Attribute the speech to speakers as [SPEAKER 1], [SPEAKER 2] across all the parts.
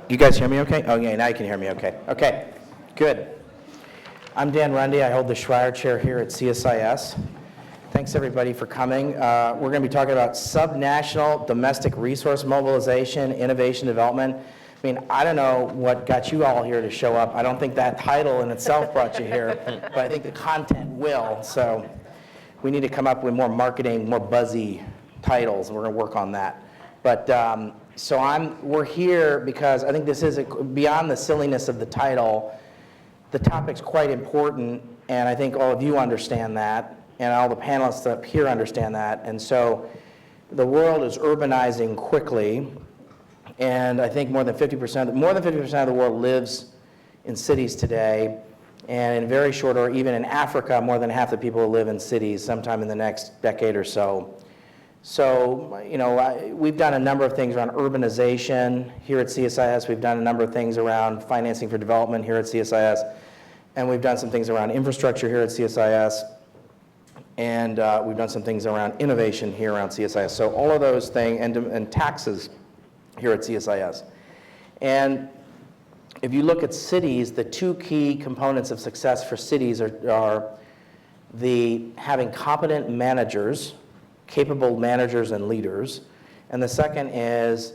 [SPEAKER 1] You guys hear me okay? Oh, yeah, now you can hear me okay. Okay, good. I'm Dan Rundy. I hold the Schreier Chair here at CSIS. Thanks, everybody, for coming. We're going to be talking about subnational domestic resource mobilization, innovation development. I mean, I don't know what got you all here to show up. I don't think that title in itself brought you here, but I think the content will. So we need to come up with more marketing, more buzzy titles, and we're going to work on that. But we're here because I think this is beyond the silliness of the title. The topic's quite important, and I think all of you understand that, and all the panelists up here understand that. And so the world is urbanizing quickly, and I think more than 50% of the world lives in cities today, and in very short order, even in Africa, more than half the people live in cities sometime in the next decade or so. So, you know, we've done a number of things around urbanization here at CSIS. We've done a number of things around financing for development here at CSIS. And we've done some things around infrastructure here at CSIS. And we've done some things around innovation here around CSIS. So all of those things, and taxes here at CSIS. And if you look at cities, the two key components of success for cities are having competent managers, capable managers and leaders, and the second is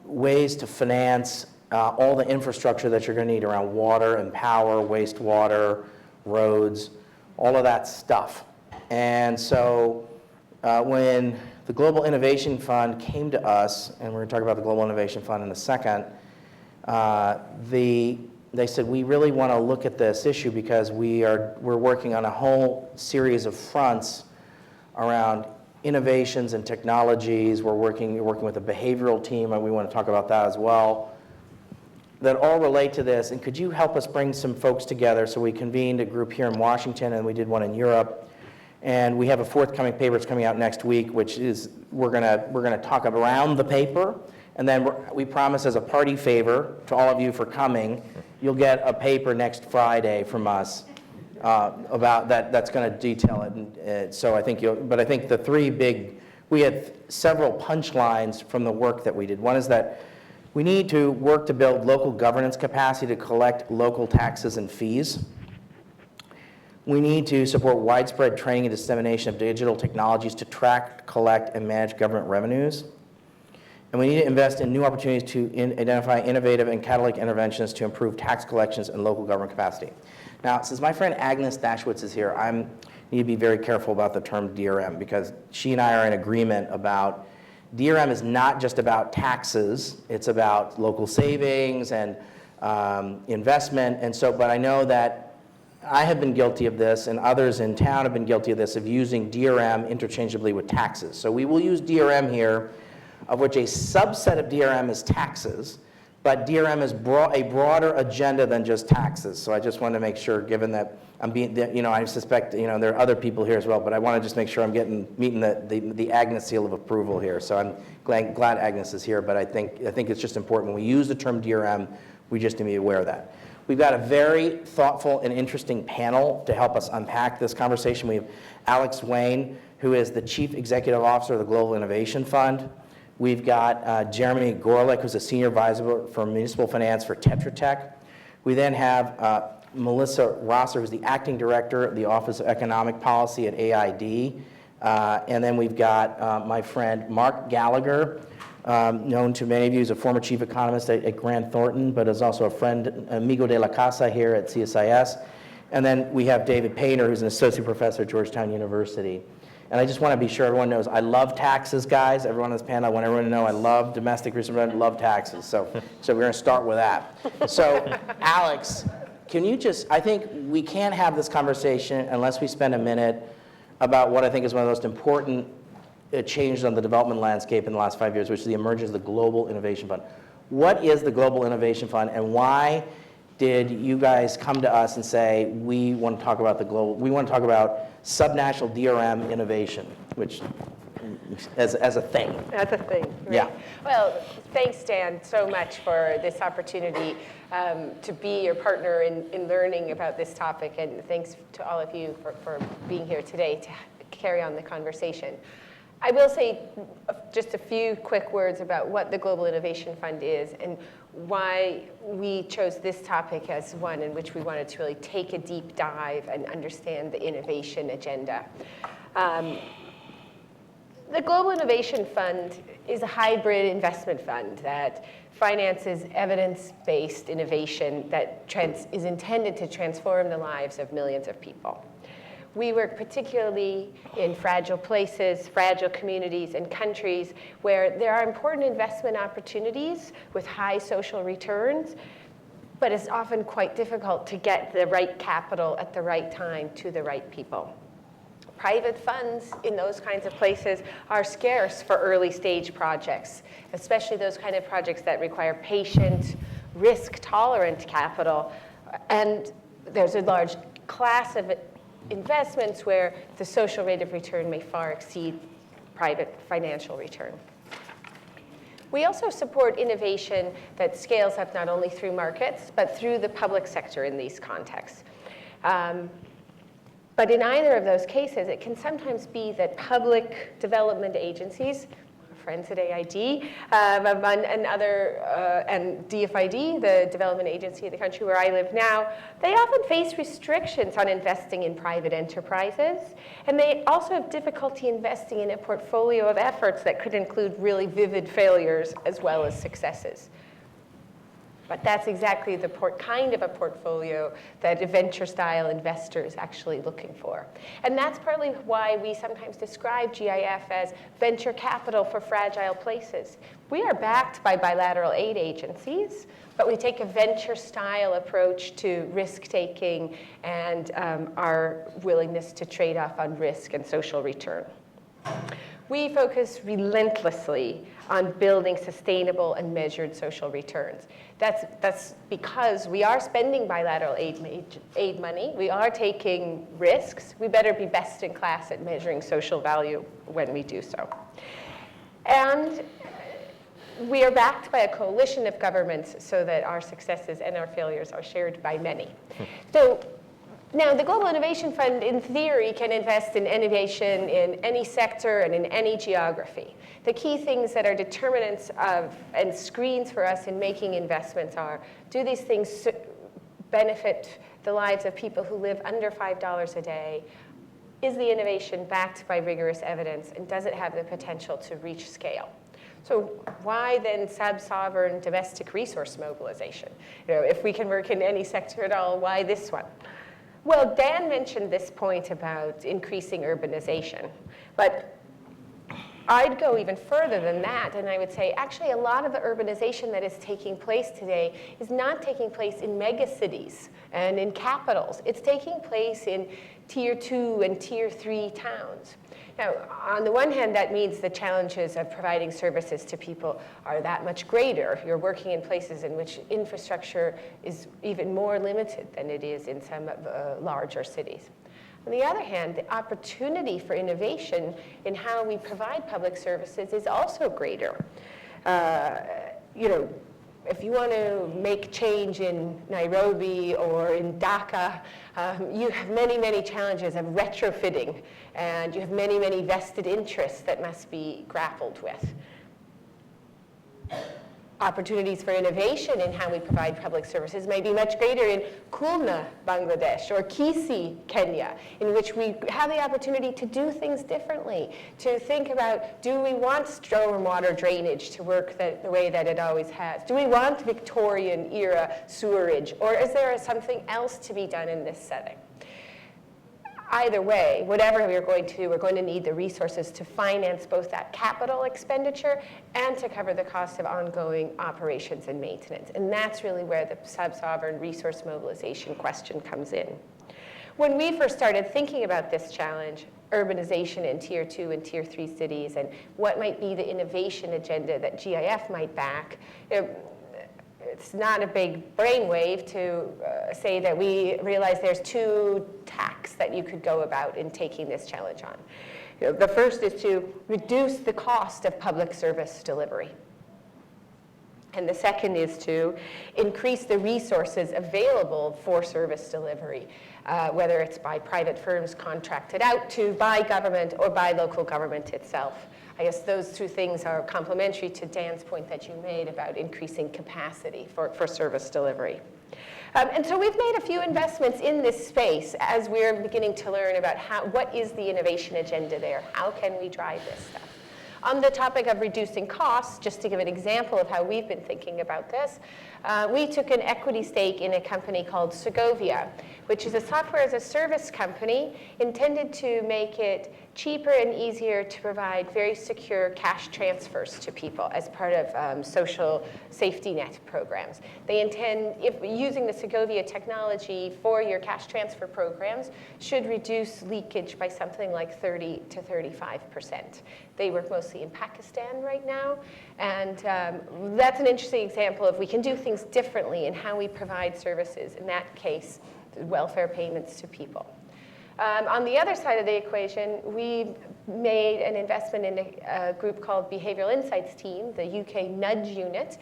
[SPEAKER 1] ways to finance all the infrastructure that you're going to need around water and power, wastewater, roads, all of that stuff. And so when the Global Innovation Fund came to us, and we're going to talk about the Global Innovation Fund in a second, they said, we really want to look at this issue because we're working on a whole series of fronts around innovations and technologies. We're working with a behavioral team, and we want to talk about that as well, that all relate to this. And could you help us bring some folks together? So we convened a group here in Washington, and we did one in Europe. And we have a forthcoming paper that's coming out next week, which is we're gonna talk around the paper. And then we promise as a party favor to all of you for coming, you'll get a paper next Friday from us about that's going to detail it. And so I think the three big, we had several punchlines from the work that we did. One is that we need to work to build local governance capacity to collect local taxes and fees. We need to support widespread training and dissemination of digital technologies to track, collect, and manage government revenues. And we need to invest in new opportunities to identify innovative and catalytic interventions to improve tax collections and local government capacity. Now, since my friend Agnes Dashwitz is here, I need to be very careful about the term DRM because she and I are in agreement about DRM is not just about taxes, it's about local savings and investment. And so, but I know that I have been guilty of this and others in town have been guilty of this, of using DRM interchangeably with taxes. So we will use DRM here, of which a subset of DRM is taxes, but DRM is a broader agenda than just taxes. So I just want to make sure, given that I suspect, there are other people here as well, but I want to just make sure I'm meeting the Agnes seal of approval here. So I'm glad Agnes is here, but I think it's just important when we use the term DRM, we just need to be aware of that. We've got a very thoughtful and interesting panel to help us unpack this conversation. We have Alex Wayne, who is the Chief Executive Officer of the Global Innovation Fund. We've got Jeremy Gorelick, who's a Senior Advisor for Municipal Finance for Tetra Tech. We then have Melissa Rosser, who's the Acting Director of the Office of Economic Policy at AID. And then we've got my friend Mark Gallagher, known to many of you as a former Chief Economist at Grant Thornton, but is also a friend, amigo de la casa here at CSIS. And then we have David Painter, who's an Associate Professor at Georgetown University. And I just want to be sure everyone knows I love taxes, guys. Everyone on this panel, I want everyone to know I love domestic research, I love taxes. So we're going to start with that. So Alex, can you I think we can't have this conversation unless we spend a minute about what I think is one of the most important changes on the development landscape in the last 5 years, which is the emergence of the Global Innovation Fund. What is the Global Innovation Fund, and why did you guys come to us and say, we want to talk about subnational DRM innovation, which as a thing?
[SPEAKER 2] As a thing, right?
[SPEAKER 1] Yeah.
[SPEAKER 2] Well, thanks, Dan, so much for this opportunity to be your partner in learning about this topic, and thanks to all of you for being here today to carry on the conversation. I will say just a few quick words about what the Global Innovation Fund is. And why we chose this topic as one in which we wanted to really take a deep dive and understand the innovation agenda. The Global Innovation Fund is a hybrid investment fund that finances evidence-based innovation that is intended to transform the lives of millions of people. We work particularly in fragile places, fragile communities, and countries where there are important investment opportunities with high social returns, but it's often quite difficult to get the right capital at the right time to the right people. Private funds in those kinds of places are scarce for early stage projects, especially those kind of projects that require patient, risk-tolerant capital. And there's a large class of investments where the social rate of return may far exceed private financial return. We also support innovation that scales up not only through markets, but through the public sector in these contexts. But in either of those cases, it can sometimes be that public development agencies, our friends at AID, and DFID, the development agency in the country where I live now, they often face restrictions on investing in private enterprises. And they also have difficulty investing in a portfolio of efforts that could include really vivid failures as well as successes. But that's exactly the kind of a portfolio that venture-style investor is actually looking for. And that's partly why we sometimes describe GIF as venture capital for fragile places. We are backed by bilateral aid agencies, but we take a venture-style approach to risk-taking and our willingness to trade off on risk and social return. We focus relentlessly on building sustainable and measured social returns. That's because we are spending bilateral aid money. We are taking risks. We better be best in class at measuring social value when we do so. And we are backed by a coalition of governments so that our successes and our failures are shared by many. So now, the Global Innovation Fund, in theory, can invest in innovation in any sector and in any geography. The key things that are determinants of and screens for us in making investments are, do these things benefit the lives of people who live under $5 a day? Is the innovation backed by rigorous evidence? And does it have the potential to reach scale? So why then sub-sovereign domestic resource mobilization? If we can work in any sector at all, why this one? Well, Dan mentioned this point about increasing urbanization, but I'd go even further than that, and I would say actually a lot of the urbanization that is taking place today is not taking place in megacities and in capitals. It's taking place in tier 2 and tier 3 towns. Now, on the one hand, that means the challenges of providing services to people are that much greater. You're working in places in which infrastructure is even more limited than it is in some larger cities. On the other hand, the opportunity for innovation in how we provide public services is also greater. If you want to make change in Nairobi or in Dhaka, you have many, many challenges of retrofitting, and you have many, many vested interests that must be grappled with. Opportunities for innovation in how we provide public services may be much greater in Khulna, Bangladesh, or Kisii, Kenya, in which we have the opportunity to do things differently, to think about, do we want stormwater drainage to work the way that it always has? Do we want Victorian-era sewerage, or is there something else to be done in this setting? Either way, whatever we're going to do, we're going to need the resources to finance both that capital expenditure and to cover the cost of ongoing operations and maintenance. And that's really where the sub-sovereign resource mobilization question comes in. When we first started thinking about this challenge, urbanization in tier 2 and tier 3 cities, and what might be the innovation agenda that GIF might back, it's not a big brainwave to say that we realize there's 2 tacks that you could go about in taking this challenge on. The first is to reduce the cost of public service delivery. And the second is to increase the resources available for service delivery, whether it's by private firms contracted out to by government or by local government itself. I guess those two things are complementary to Dan's point that you made about increasing capacity for service delivery. And so we've made a few investments in this space as we're beginning to learn about what is the innovation agenda there? How can we drive this stuff? On the topic of reducing costs, just to give an example of how we've been thinking about this, we took an equity stake in a company called Segovia, which is a software as a service company intended to make it cheaper and easier to provide very secure cash transfers to people as part of social safety net programs. They intend, if using the Segovia technology for your cash transfer programs should reduce leakage by something like 30 to 35%. They work mostly in Pakistan right now, and that's an interesting example of we can do things differently in how we provide services, in that case, welfare payments to people. On the other side of the equation, we made an investment in a group called Behavioral Insights Team, the UK Nudge Unit,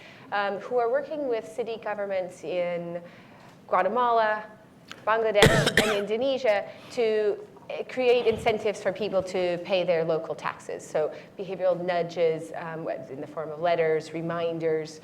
[SPEAKER 2] who are working with city governments in Guatemala, Bangladesh, and Indonesia to create incentives for people to pay their local taxes. So behavioral nudges in the form of letters, reminders,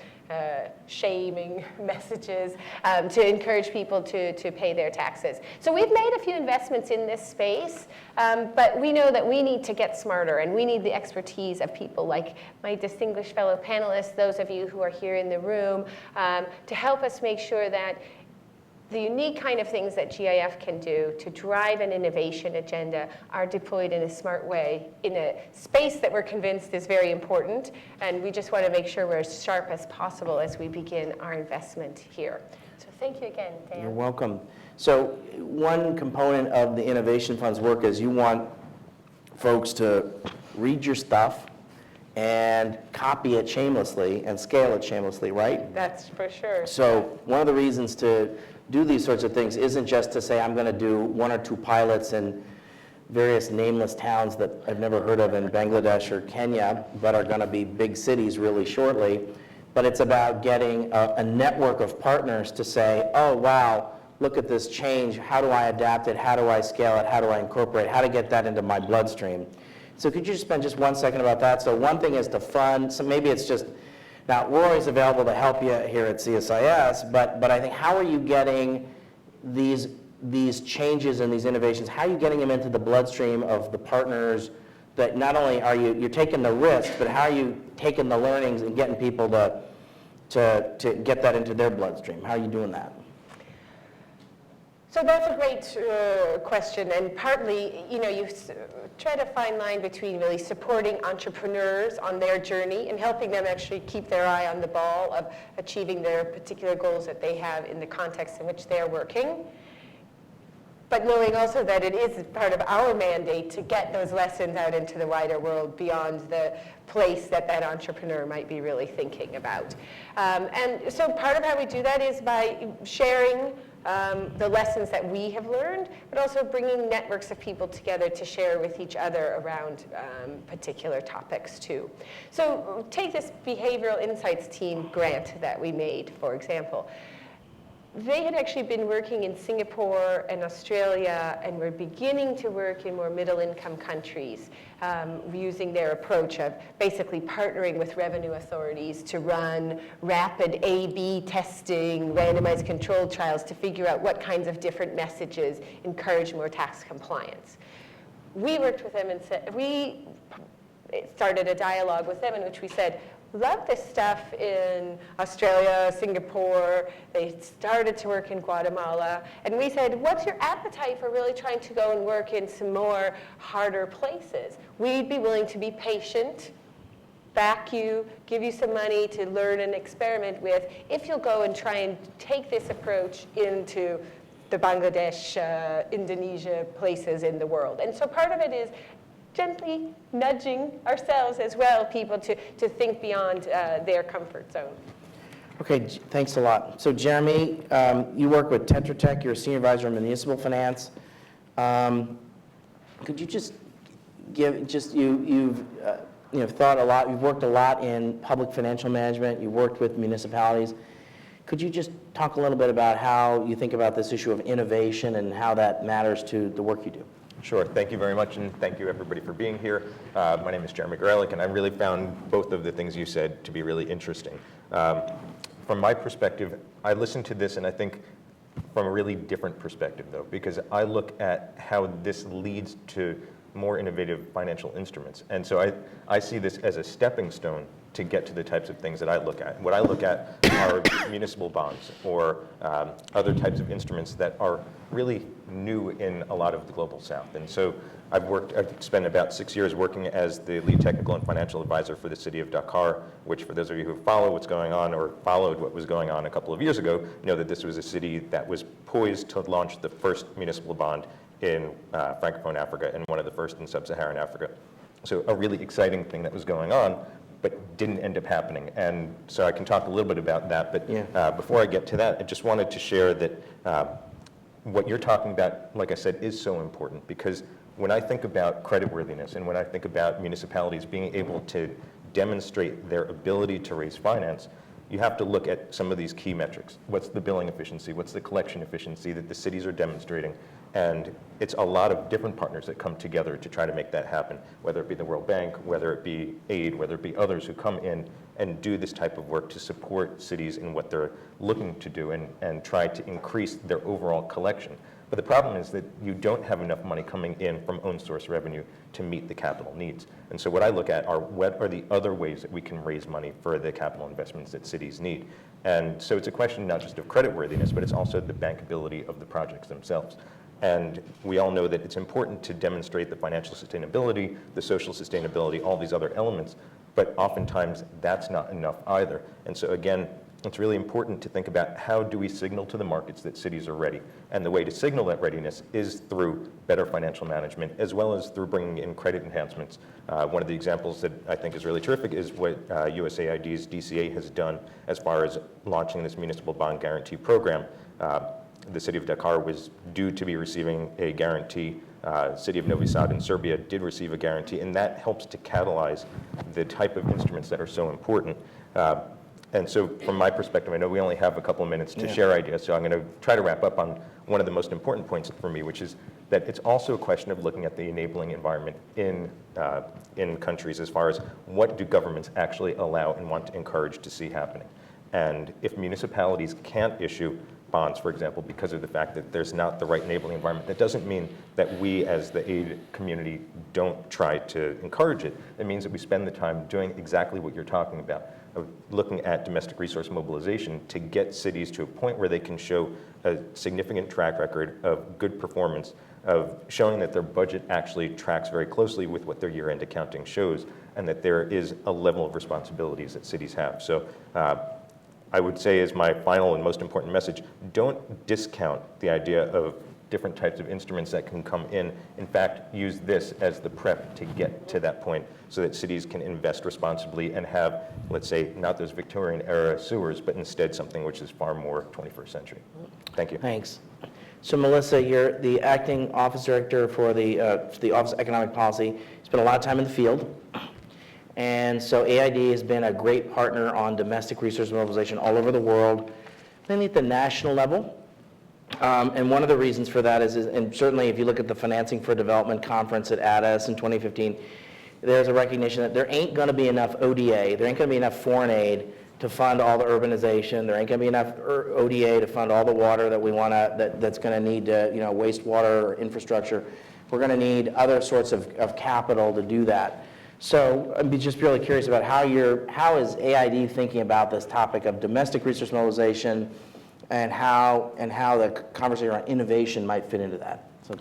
[SPEAKER 2] shaming messages to encourage people to pay their taxes. So we've made a few investments in this space, but we know that we need to get smarter, and we need the expertise of people like my distinguished fellow panelists, those of you who are here in the room, to help us make sure that the unique kind of things that GIF can do to drive an innovation agenda are deployed in a smart way in a space that we're convinced is very important, and we just want to make sure we're as sharp as possible as we begin our investment here. So thank you again, Dan.
[SPEAKER 1] You're welcome. So one component of the Innovation Fund's work is you want folks to read your stuff and copy it shamelessly and scale it shamelessly, right?
[SPEAKER 2] That's for sure.
[SPEAKER 1] So one of the reasons to do these sorts of things isn't just to say I'm going to do 1 or 2 pilots in various nameless towns that I've never heard of in Bangladesh or Kenya, but are going to be big cities really shortly. But it's about getting a network of partners to say, oh, wow, look at this change. How do I adapt it? How do I scale it? How do I incorporate it? How to get that into my bloodstream? So could you just spend just 1 second about that? So one thing is to fund, so maybe it's just, now we're always available to help you here at CSIS, but I think how are you getting these changes and these innovations, how are you getting them into the bloodstream of the partners that not only are you're taking the risks, but how are you taking the learnings and getting people to get that into their bloodstream? How are you doing that?
[SPEAKER 2] So that's a great question, and partly, you try to find line between really supporting entrepreneurs on their journey and helping them actually keep their eye on the ball of achieving their particular goals that they have in the context in which they're working, but knowing also that it is part of our mandate to get those lessons out into the wider world beyond the place that entrepreneur might be really thinking about. And so part of how we do that is by sharing the lessons that we have learned, but also bringing networks of people together to share with each other around particular topics too. So take this Behavioral Insights Team grant that we made, for example. They had actually been working in Singapore and Australia and were beginning to work in more middle-income countries using their approach of basically partnering with revenue authorities to run rapid A/B testing, randomized controlled trials to figure out what kinds of different messages encourage more tax compliance. We worked with them and we started a dialogue with them in which we said, love this stuff in Australia, Singapore. They started to work in Guatemala. And we said, what's your appetite for really trying to go and work in some more harder places? We'd be willing to be patient, back you, give you some money to learn and experiment with, if you'll go and try and take this approach into the Bangladesh, Indonesia places in the world. And so part of it is gently nudging ourselves as well, people to think beyond their comfort zone.
[SPEAKER 1] Okay, thanks a lot. So Jeremy, you work with Tetra Tech, you're a senior advisor in municipal finance. Could you just give, you've thought a lot, you've worked a lot in public financial management, you've worked with municipalities. Could you just talk a little bit about how you think about this issue of innovation and how that matters to the work you do?
[SPEAKER 3] Sure. Thank you very much, and thank you everybody for being here. My name is Jeremy Gorelick, and I really found both of the things you said to be really interesting. From my perspective, I listened to this, and I think from a really different perspective, though, because I look at how this leads to more innovative financial instruments. And so I see this as a stepping stone to get to the types of things that I look at. What I look at are municipal bonds or other types of instruments that are really new in a lot of the global south. And so I've spent about 6 years working as the lead technical and financial advisor for the city of Dakar, which for those of you who follow what's going on or followed what was going on a couple of years ago, know that this was a city that was poised to launch the first municipal bond in Francophone Africa and one of the first in sub-Saharan Africa. So a really exciting thing that was going on, but didn't end up happening. And so I can talk a little bit about that, but before I get to that, I just wanted to share that what you're talking about, like I said, is so important, because when I think about creditworthiness and when I think about municipalities being able to demonstrate their ability to raise finance, you have to look at some of these key metrics. What's the billing efficiency? What's the collection efficiency that the cities are demonstrating? And it's a lot of different partners that come together to try to make that happen, whether it be the World Bank, whether it be aid, whether it be others who come in and do this type of work to support cities in what they're looking to do and try to increase their overall collection. But the problem is that you don't have enough money coming in from own source revenue to meet the capital needs. And so what I look at are what are the other ways that we can raise money for the capital investments that cities need. And so it's a question not just of creditworthiness, but it's also the bankability of the projects themselves. And we all know that it's important to demonstrate the financial sustainability, the social sustainability, all these other elements, but oftentimes that's not enough either. And so again, it's really important to think about how do we signal to the markets that cities are ready. And the way to signal that readiness is through better financial management, as well as through bringing in credit enhancements. One of the examples that I think is really terrific is what USAID's DCA has done as far as launching this municipal bond guarantee program. The city of Dakar was due to be receiving a guarantee. City of Novi Sad in Serbia did receive a guarantee, and that helps to catalyze the type of instruments that are so important. And so from my perspective, I know we only have a couple of minutes to share ideas, so I'm going to try to wrap up on one of the most important points for me, which is that it's also a question of looking at the enabling environment in countries as far as what do governments actually allow and want to encourage to see happening. And if municipalities can't issue bonds, for example, because of the fact that there's not the right enabling environment, that doesn't mean that we as the aid community don't try to encourage it. It means that we spend the time doing exactly what you're talking about, of looking at domestic resource mobilization to get cities to a point where they can show a significant track record of good performance, of showing that their budget actually tracks very closely with what their year-end accounting shows, and that there is a level of responsibilities that cities have. So I would say as my final and most important message, don't discount the idea of different types of instruments that can come in. In fact, use this as the prep to get to that point so that cities can invest responsibly and have, let's say, not those Victorian era sewers, but instead something which is far more 21st century. Thank you.
[SPEAKER 1] Thanks. So Melissa, you're the acting office director for the Office of Economic Policy. You spent a lot of time in the field. And so AID has been a great partner on domestic resource mobilization all over the world, mainly at the national level. And one of the reasons for that is, and certainly if you look at the Financing for Development conference at ADIS in 2015, there's a recognition that there ain't going to be enough ODA, there ain't going to be enough foreign aid to fund all the urbanization, there ain't going to be enough ODA to fund all the water that we want to, that's going to need to, wastewater infrastructure. We're going to need other sorts of capital to do that. So I'm just really curious about how is AID thinking about this topic of domestic resource mobilization and how the conversation around innovation might fit into that. So.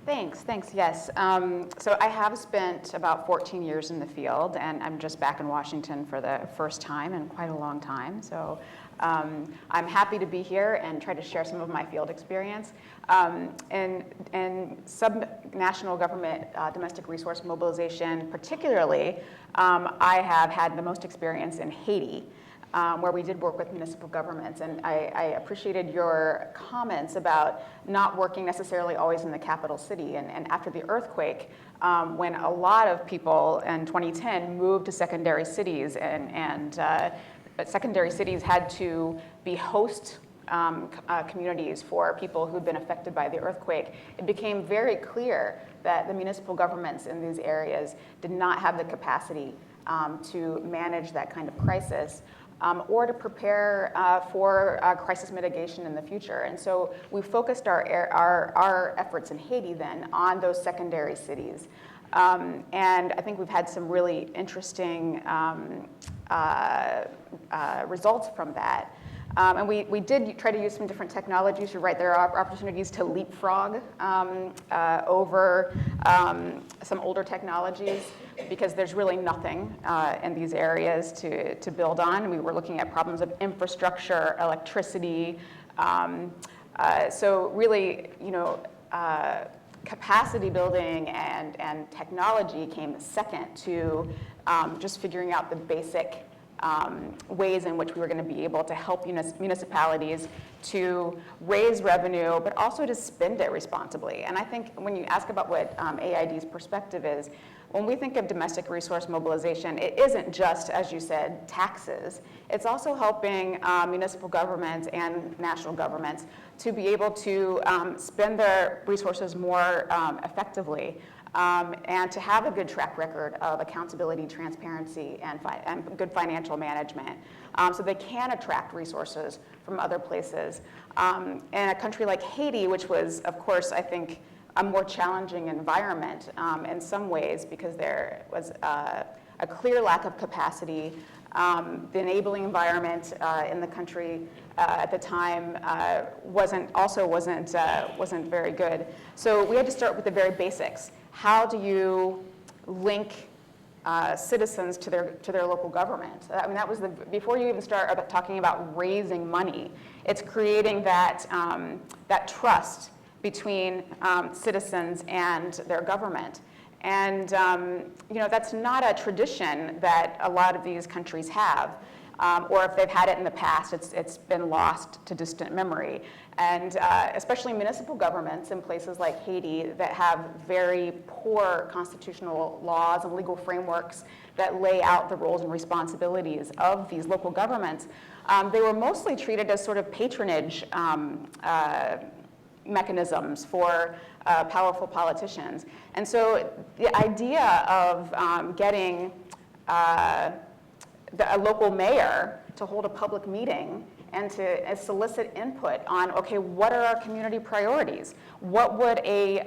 [SPEAKER 4] Thanks, yes. So I have spent about 14 years in the field, and I'm just back in Washington for the first time in quite a long time. So I'm happy to be here and try to share some of my field experience. And sub-national government domestic resource mobilization, particularly, I have had the most experience in Haiti, where we did work with municipal governments. And I appreciated your comments about not working necessarily always in the capital city. And after the earthquake, when a lot of people in 2010 moved to secondary cities, and secondary cities had to be host communities, for people who'd been affected by the earthquake, it became very clear that the municipal governments in these areas did not have the capacity to manage that kind of crisis, or to prepare for crisis mitigation in the future. And so we focused our efforts in Haiti then on those secondary cities. And I think we've had some really interesting results from that. And we did try to use some different technologies. You're right, there are opportunities to leapfrog over some older technologies, because there's really nothing in these areas to build on. We were looking at problems of infrastructure, electricity. So really, capacity building and technology came second to just figuring out the basic ways in which we were going to be able to help municipalities to raise revenue, but also to spend it responsibly. And I think when you ask about what AID's perspective is, when we think of domestic resource mobilization, it isn't just, as you said, taxes. It's also helping municipal governments and national governments to be able to spend their resources more effectively, and to have a good track record of accountability, transparency, and good financial management, so they can attract resources from other places. In a country like Haiti, which was, of course, I think, a more challenging environment in some ways, because there was a clear lack of capacity. The enabling environment in the country at the time wasn't very good. So we had to start with the very basics. How do you link citizens to their local government? I mean, that was before you even start talking about raising money. It's creating that trust between citizens and their government. And that's not a tradition that a lot of these countries have, or if they've had it in the past, it's been lost to distant memory. And especially municipal governments in places like Haiti that have very poor constitutional laws and legal frameworks that lay out the roles and responsibilities of these local governments, they were mostly treated as sort of patronage mechanisms for powerful politicians. And so the idea of getting a local mayor to hold a public meeting and to solicit input on, okay, what are our community priorities? What would a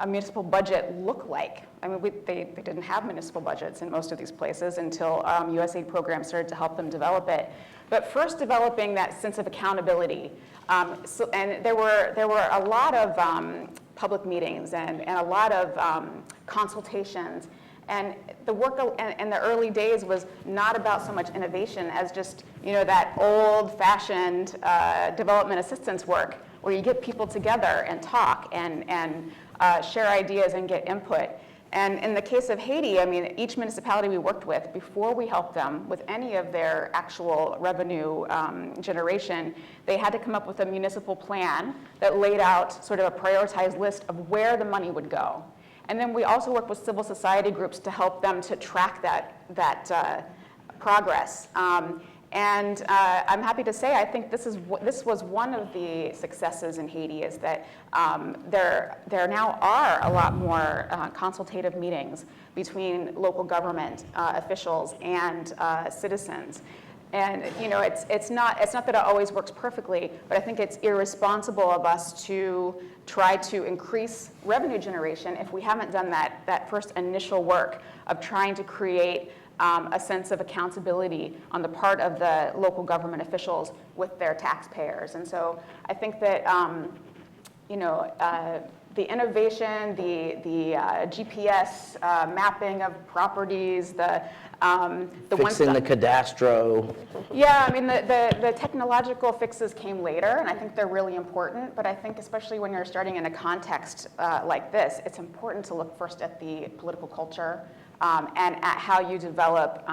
[SPEAKER 4] municipal budget look like? I mean, they didn't have municipal budgets in most of these places until USAID programs started to help them develop it. But first developing that sense of accountability. And there were a lot of public meetings and a lot of consultations. And the work in the early days was not about so much innovation as just, that old-fashioned development assistance work where you get people together and talk and share ideas and get input. And in the case of Haiti, I mean, each municipality we worked with, before we helped them with any of their actual revenue generation, they had to come up with a municipal plan that laid out sort of a prioritized list of where the money would go. And then we also worked with civil society groups to help them to track that progress. And I'm happy to say, I think this was one of the successes in Haiti, is that there now are a lot more consultative meetings between local government officials and citizens. And it's not that it always works perfectly, but I think it's irresponsible of us to try to increase revenue generation if we haven't done that first initial work of trying to create a sense of accountability on the part of the local government officials with their taxpayers. And so I think that the innovation, the GPS mapping of properties, the
[SPEAKER 1] fixing the cadastro.
[SPEAKER 4] Yeah, I mean, the technological fixes came later, and I think they're really important. But I think especially when you're starting in a context like this, it's important to look first at the political culture and at how you develop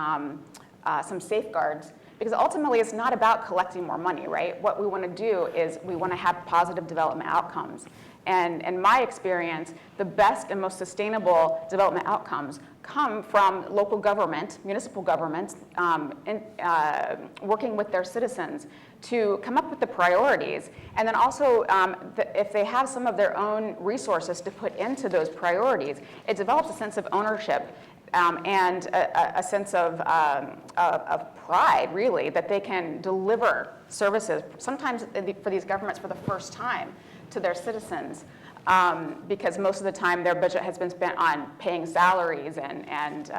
[SPEAKER 4] some safeguards Because ultimately, it's not about collecting more money, right? What we want to do is we want to have positive development outcomes. And in my experience, the best and most sustainable development outcomes come from local government, municipal governments, working with their citizens to come up with the priorities. And then also, if they have some of their own resources to put into those priorities, it develops a sense of ownership and a sense of pride, really, that they can deliver services, sometimes for these governments for the first time, to their citizens, because most of the time their budget has been spent on paying salaries and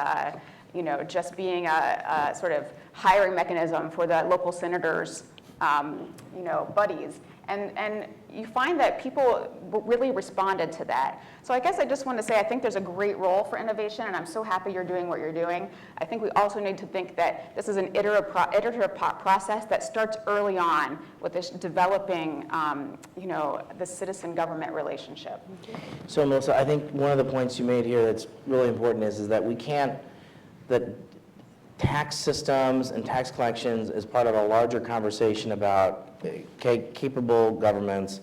[SPEAKER 4] just being a sort of hiring mechanism for the local senators' buddies. And you find that people really responded to that. So I guess I just want to say I think there's a great role for innovation, and I'm so happy you're doing what you're doing. I think we also need to think that this is an iterative process that starts early on with this developing, the citizen-government relationship.
[SPEAKER 1] So Melissa, I think one of the points you made here that's really important is that we can't, that tax systems and tax collections is part of a larger conversation about capable governments,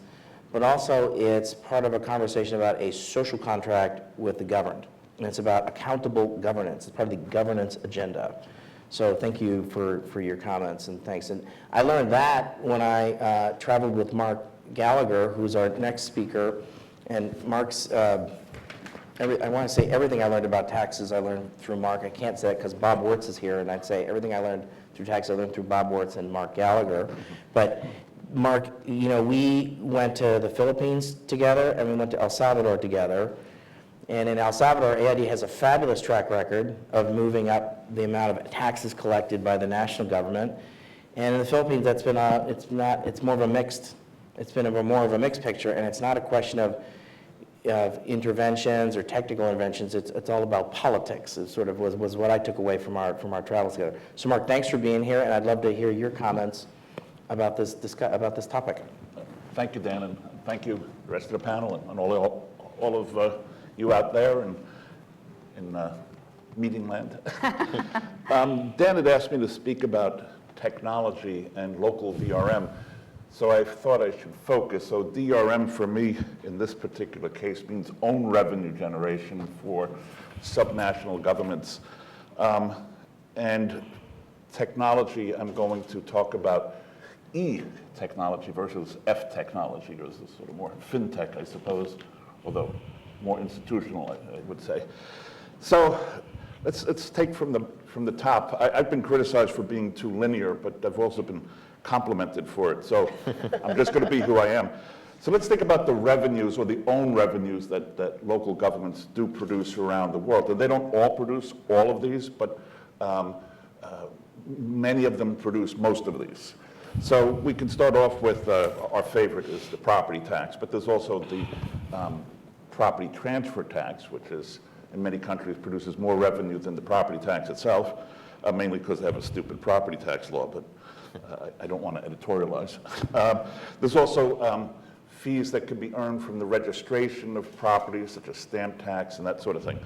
[SPEAKER 1] but also it's part of a conversation about a social contract with the governed. And it's about accountable governance. It's part of the governance agenda. So thank you for your comments, and thanks. And I learned that when I traveled with Mark Gallagher, who's our next speaker. And Mark's, I want to say everything I learned about taxes I learned through Mark. I can't say it because Bob Wertz is here, and I'd say everything I learned through taxes I learned through Bob Wertz and Mark Gallagher. But Mark, we went to the Philippines together, and we went to El Salvador together. And in El Salvador, AID has a fabulous track record of moving up the amount of taxes collected by the national government. And in the Philippines, that's been it's more of a mixed picture, and it's not a question of interventions or technical interventions. It's all about politics. It sort of was what I took away from our travels together. So Mark, thanks for being here, and I'd love to hear your comments about this topic.
[SPEAKER 5] Thank you, Dan, and thank you, the rest of the panel, and all of you out there in meeting land. Dan had asked me to speak about technology and local DRM, so I thought I should focus. So DRM for me, in this particular case, means own revenue generation for subnational governments. And technology, I'm going to talk about E-technology versus F-technology, or this sort of more fintech, I suppose, although more institutional, I would say. So let's take from the top. I've been criticized for being too linear, but I've also been complimented for it. So I'm just going to be who I am. So let's think about the revenues, or the own revenues that local governments do produce around the world. And they don't all produce all of these, but many of them produce most of these. So we can start off with our favorite is the property tax, but there's also the property transfer tax, which is, in many countries, produces more revenue than the property tax itself, mainly because they have a stupid property tax law, but I don't want to editorialize. There's also fees that can be earned from the registration of properties, such as stamp tax and that sort of thing.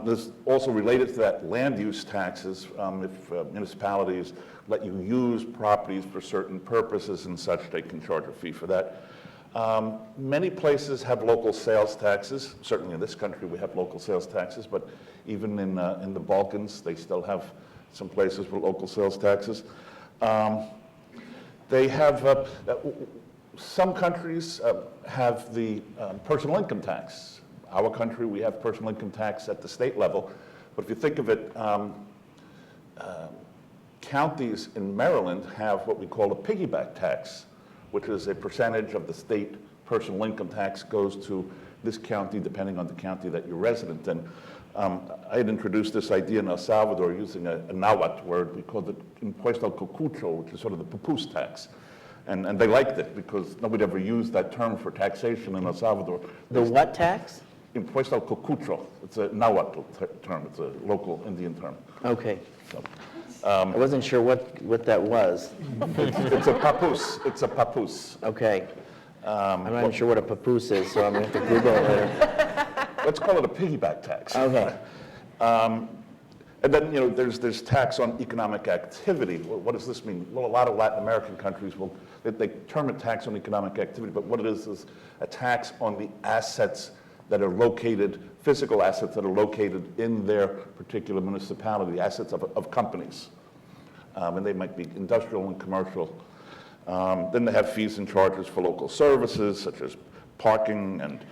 [SPEAKER 5] There's also, related to that, land use taxes. If municipalities let you use properties for certain purposes and such, they can charge a fee for that. Many places have local sales taxes. Certainly in this country we have local sales taxes, but even in the Balkans they still have some places with local sales taxes. They have, some countries have the personal income tax. Our country, we have personal income tax at the state level, but if you think of it, counties in Maryland have what we call a piggyback tax, which is a percentage of the state personal income tax goes to this county, depending on the county that you're resident in. I had introduced this idea in El Salvador using a Nahuatl word. We called it impuesto al cocucho, which is sort of the pupus tax. And they liked it because nobody ever used that term for taxation in El Salvador.
[SPEAKER 1] The what tax?
[SPEAKER 5] Impuesto al cocucho. It's a Nahuatl term. It's a local Indian term.
[SPEAKER 1] Okay.
[SPEAKER 5] So,
[SPEAKER 1] I wasn't sure what that was.
[SPEAKER 5] it's a papus. It's a papus.
[SPEAKER 1] Okay. I'm not even sure what a papoose is, so I'm going to have to Google it later.
[SPEAKER 5] Let's call it a piggyback tax.
[SPEAKER 1] Okay.
[SPEAKER 5] And then, there's tax on economic activity. Well, what does this mean? Well, a lot of Latin American countries they term it tax on economic activity, but what it is a tax on the assets that are located, physical assets that are located in their particular municipality, assets of companies. And they might be industrial and commercial. Then they have fees and charges for local services, such as parking and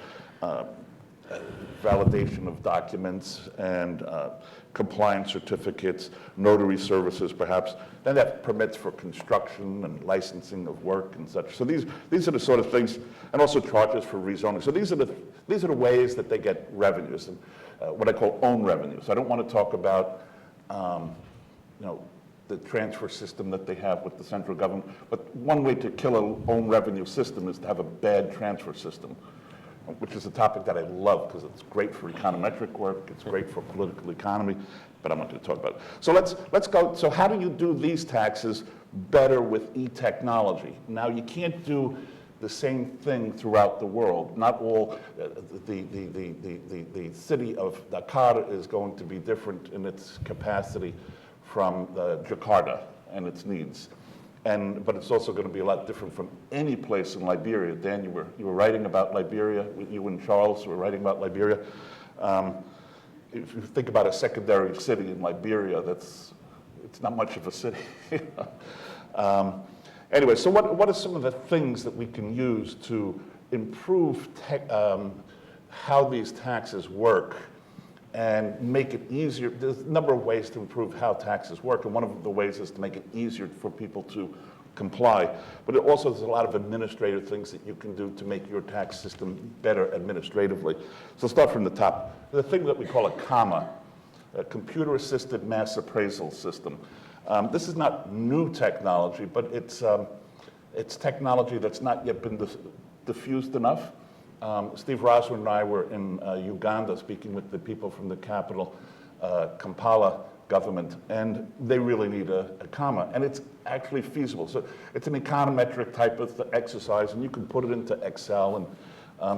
[SPEAKER 5] validation of documents and compliance certificates, notary services perhaps. Then they have permits for construction and licensing of work and such. So these are the sort of things, and also charges for rezoning. So these are the ways that they get revenues, and what I call own revenues. I don't want to talk about the transfer system that they have with the central government, but one way to kill an own revenue system is to have a bad transfer system, which is a topic that I love because it's great for econometric work, it's great for political economy, but I'm not going to talk about it. So let's go. So how do you do these taxes better with e-technology? Now, you can't do the same thing throughout the world. Not all, the city of Dakar is going to be different in its capacity from Jakarta and its needs. But it's also going to be a lot different from any place in Liberia. Dan, you were writing about Liberia. You and Charles were writing about Liberia. If you think about a secondary city in Liberia, it's not much of a city. Anyway, so what are some of the things that we can use to improve how these taxes work and make it easier? There's a number of ways to improve how taxes work, and one of the ways is to make it easier for people to comply. But it also there's a lot of administrative things that you can do to make your tax system better administratively. So start from the top. The thing that we call a CAMA, a computer-assisted mass appraisal system. This is not new technology, but it's technology that's not yet been diffused enough. Steve Rosler and I were in Uganda speaking with the people from the capital, Kampala government, and they really need a comma, and it's actually feasible. So it's an econometric type of exercise, and you can put it into Excel, and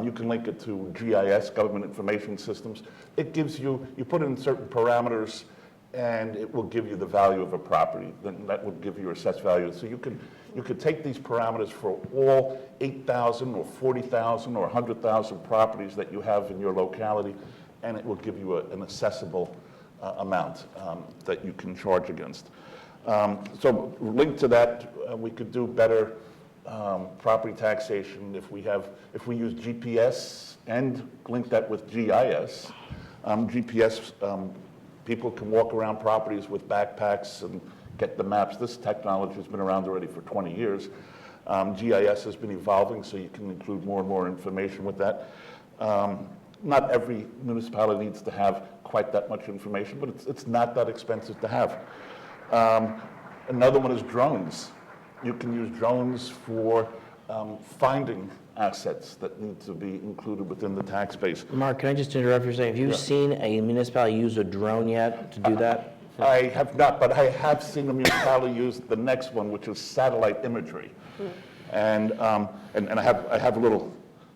[SPEAKER 5] you can link it to GIS, Government Information Systems. It gives you put in certain parameters, and it will give you the value of a property. Then that would give you your assessed value. So you could take these parameters for all 8,000 or 40,000 or 100,000 properties that you have in your locality, and it will give you an assessable amount that you can charge against. So linked to that, we could do better property taxation if we use GPS and link that with GIS. GPS, people can walk around properties with backpacks and get the maps. This technology has been around already for 20 years. GIS has been evolving, so you can include more and more information with that. Not every municipality needs to have quite that much information, but it's not that expensive to have. Another one is drones. You can use drones for finding assets that need to be included within the tax base.
[SPEAKER 1] Mark, can I just interrupt you for a second? Have you seen a municipality use a drone yet to do that?
[SPEAKER 5] I have not, but I have seen a municipality use the next one, which is satellite imagery. And I have a little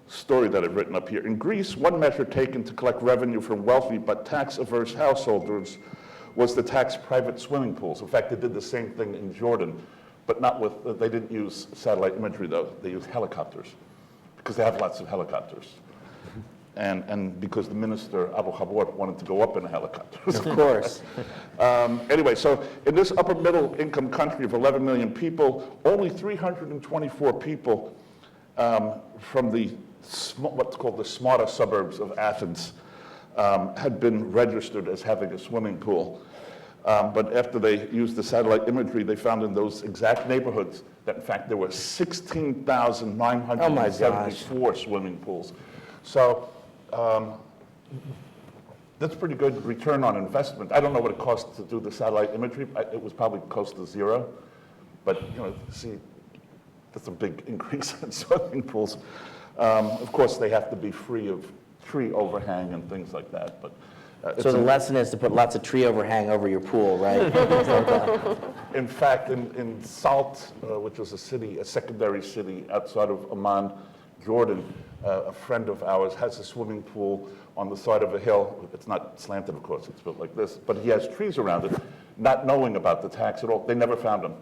[SPEAKER 5] story that I've written up here. In Greece, one measure taken to collect revenue from wealthy but tax-averse householders was to tax private swimming pools. In fact, they did the same thing in Jordan, but not with, they didn't use satellite imagery though, they used helicopters, because they have lots of helicopters. And because the minister, Abu Habor, wanted to go up in a helicopter.
[SPEAKER 1] Of course.
[SPEAKER 5] Anyway, so in this upper middle income country of 11 million people, only 324 people from the what's called the smarter suburbs of Athens had been registered as having a swimming pool. But after they used the satellite imagery, they found in those exact neighborhoods that in fact there were 16,974 swimming pools. So that's pretty good return on investment. I don't know what it costs to do the satellite imagery. It was probably close to zero, but see, that's a big increase in swimming pools. Of course, they have to be free of tree overhang and things like that. But
[SPEAKER 1] so the lesson is to put lots of tree overhang over your pool, right?
[SPEAKER 5] In fact, in Salt, which was a secondary city outside of Amman, Jordan, a friend of ours, has a swimming pool on the side of a hill. It's not slanted, of course, it's built like this, but he has trees around it, not knowing about the tax at all. They never found him.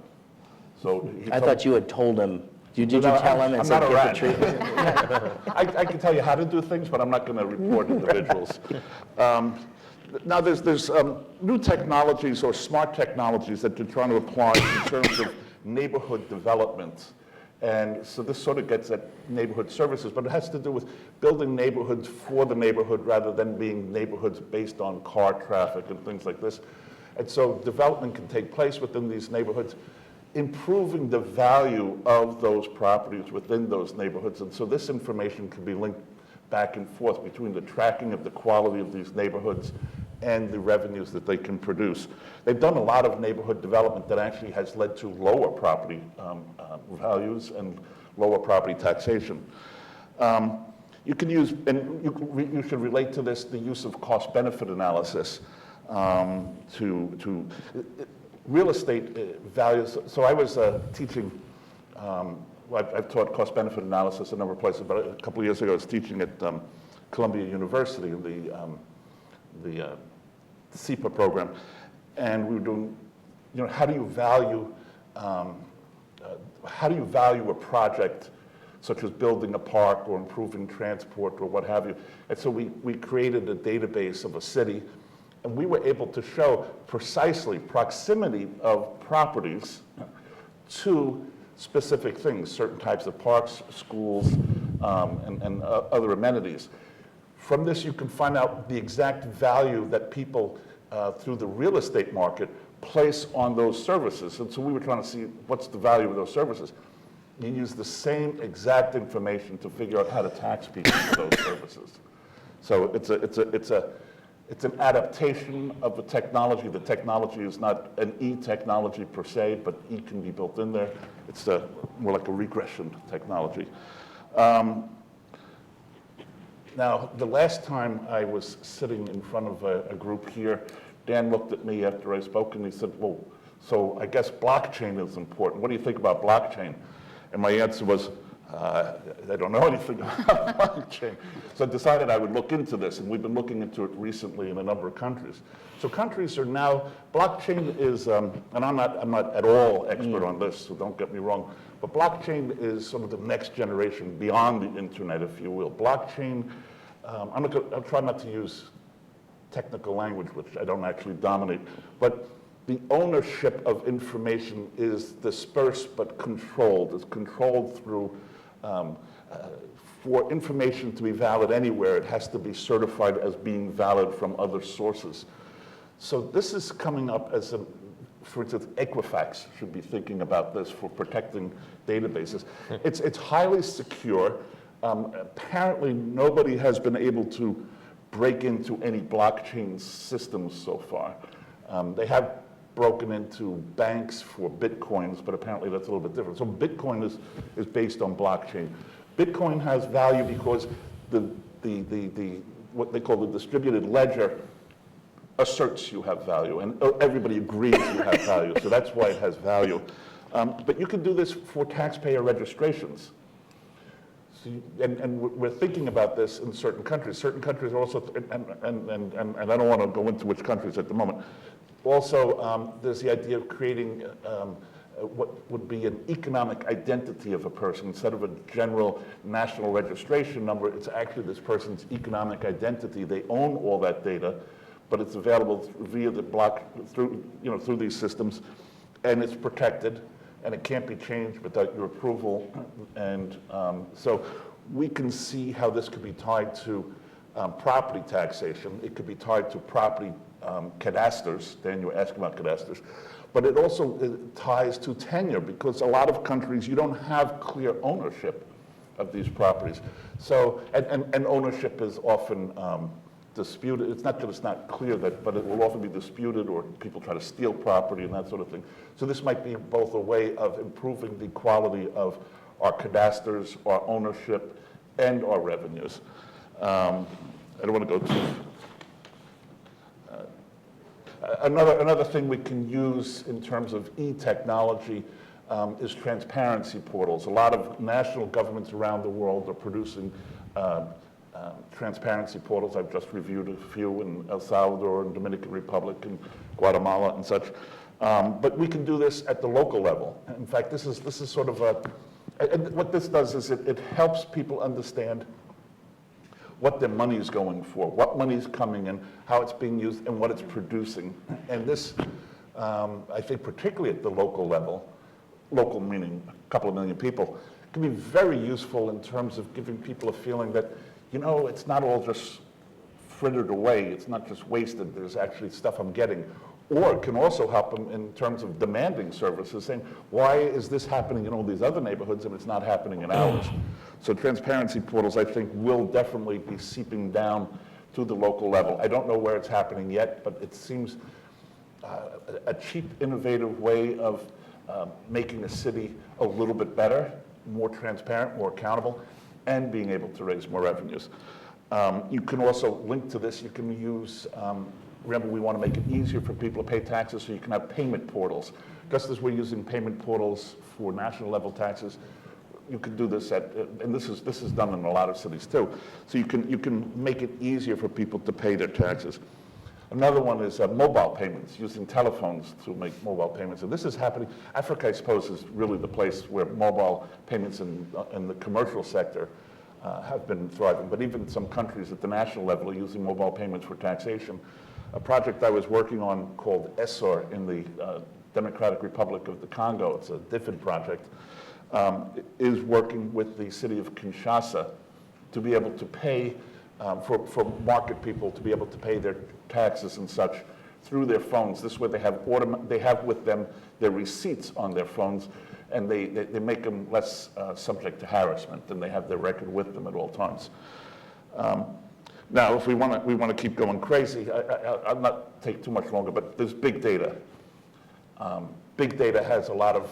[SPEAKER 5] So
[SPEAKER 1] I thought you had told him. Did you
[SPEAKER 5] No,
[SPEAKER 1] tell him and
[SPEAKER 5] I'm
[SPEAKER 1] said,
[SPEAKER 5] not a
[SPEAKER 1] get
[SPEAKER 5] rat.
[SPEAKER 1] the tree?
[SPEAKER 5] I can tell you how to do things, but I'm not going to report individuals. Now, there's new technologies or smart technologies that they're trying to apply in terms of neighborhood development. And so this sort of gets at neighborhood services, but it has to do with building neighborhoods for the neighborhood rather than being neighborhoods based on car traffic and things like this. And so development can take place within these neighborhoods, improving the value of those properties within those neighborhoods. And so this information can be linked back and forth between the tracking of the quality of these neighborhoods and the revenues that they can produce. They've done a lot of neighborhood development that actually has led to lower property values and lower property taxation. You can use, and you should relate to this, the use of cost-benefit analysis to real estate values. So I was teaching, I've taught cost-benefit analysis a number of places, but a couple of years ago I was teaching at Columbia University in the CEPA program, and we were doing, how do you value a project such as building a park or improving transport or what have you. And so we created a database of a city, and we were able to show precisely proximity of properties to specific things, certain types of parks, schools, and other amenities. From this, you can find out the exact value that people through the real estate market place on those services. And so we were trying to see what's the value of those services. You use the same exact information to figure out how to tax people for those services. So it's an adaptation of the technology. The technology is not an e-technology per se, but e can be built in there. It's more like a regression technology. Now, the last time I was sitting in front of a group here, Dan looked at me after I spoke and he said, well, so I guess blockchain is important. What do you think about blockchain? And my answer was, I don't know anything about blockchain. So I decided I would look into this, and we've been looking into it recently in a number of countries. So countries are now, blockchain is, and I'm not at all expert on this, so don't get me wrong, but blockchain is sort of the next generation beyond the internet, if you will. Blockchain, I'll try not to use technical language, which I don't actually dominate, but the ownership of information is dispersed but controlled. It's controlled through, for information to be valid anywhere, it has to be certified as being valid from other sources. So this is coming up as a, for instance, Equifax should be thinking about this for protecting databases. It's highly secure. Apparently nobody has been able to break into any blockchain systems so far. They have broken into banks for bitcoins, but apparently that's a little bit different. So Bitcoin is based on blockchain. Bitcoin has value because what they call the distributed ledger asserts you have value, and everybody agrees you have value, so that's why it has value. But you can do this for taxpayer registrations. So and we're thinking about this in certain countries. Certain countries are also, and I don't want to go into which countries at the moment. Also, there's the idea of creating what would be an economic identity of a person. Instead of a general national registration number, it's actually this person's economic identity. They own all that data, but it's available via the through these systems, and it's protected, and it can't be changed without your approval. And so we can see how this could be tied to property taxation. It could be tied to property cadasters. Dan, you were asking about cadasters. But it also ties to tenure, because a lot of countries, you don't have clear ownership of these properties. So, and ownership is often disputed. It's not that it's not clear, but it will often be disputed, or people try to steal property and that sort of thing. So this might be both a way of improving the quality of our cadasters, our ownership, and our revenues. I don't want to go too... Another thing we can use in terms of e-technology, is transparency portals. A lot of national governments around the world are producing transparency portals. I've just reviewed a few in El Salvador and Dominican Republic and Guatemala and such. But we can do this at the local level. In fact, this is sort of and what this does is it helps people understand what their money is going for, what money is coming in, how it's being used, and what it's producing. And this, I think particularly at the local level, local meaning a couple of million people, can be very useful in terms of giving people a feeling that, you know, it's not all just frittered away, it's not just wasted, there's actually stuff I'm getting. Or it can also help them in terms of demanding services, saying, why is this happening in all these other neighborhoods and it's not happening in ours? So transparency portals, I think, will definitely be seeping down to the local level. I don't know where it's happening yet, but it seems a cheap, innovative way of making a city a little bit better, more transparent, more accountable, and being able to raise more revenues. You can also link to this, you can use, remember we want to make it easier for people to pay taxes, so you can have payment portals. Just as we're using payment portals for national level taxes, you can do this and this is done in a lot of cities too. So you can make it easier for people to pay their taxes. Another one is mobile payments, using telephones to make mobile payments. And this is happening. Africa, I suppose, is really the place where mobile payments in the commercial sector have been thriving. But even some countries at the national level are using mobile payments for taxation. A project I was working on called ESSOR in the Democratic Republic of the Congo, it's a DFID project, is working with the city of Kinshasa to be able to pay, for market people to be able to pay their taxes and such through their phones. This way they have with them their receipts on their phones, and they make them less subject to harassment, and they have their record with them at all times. Now, if we want to keep going crazy, I'll not take too much longer, but there's big data. Big data has a lot of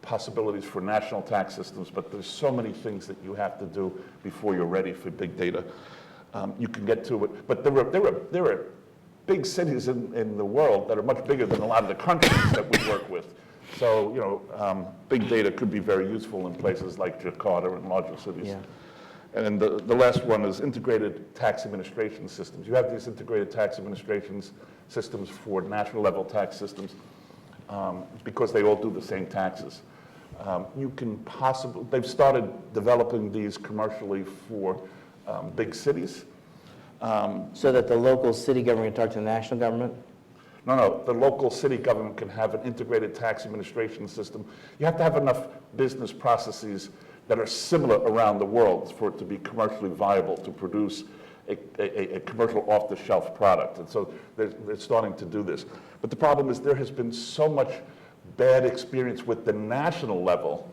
[SPEAKER 5] possibilities for national tax systems, but there's so many things that you have to do before you're ready for big data. You can get to it, but there are big cities in the world that are much bigger than a lot of the countries that we work with. So, you know, big data could be very useful in places like Jakarta and larger cities. Yeah. And the last one is integrated tax administration systems. You have these integrated tax administration systems for national level tax systems because they all do the same taxes. You can possibly, they've started developing these commercially for big cities.
[SPEAKER 1] So that the local city government can talk to the national government?
[SPEAKER 5] No, the local city government can have an integrated tax administration system. You have to have enough business processes that are similar around the world for it to be commercially viable to produce a commercial off-the-shelf product. And so they're starting to do this. But the problem is there has been so much bad experience with the national level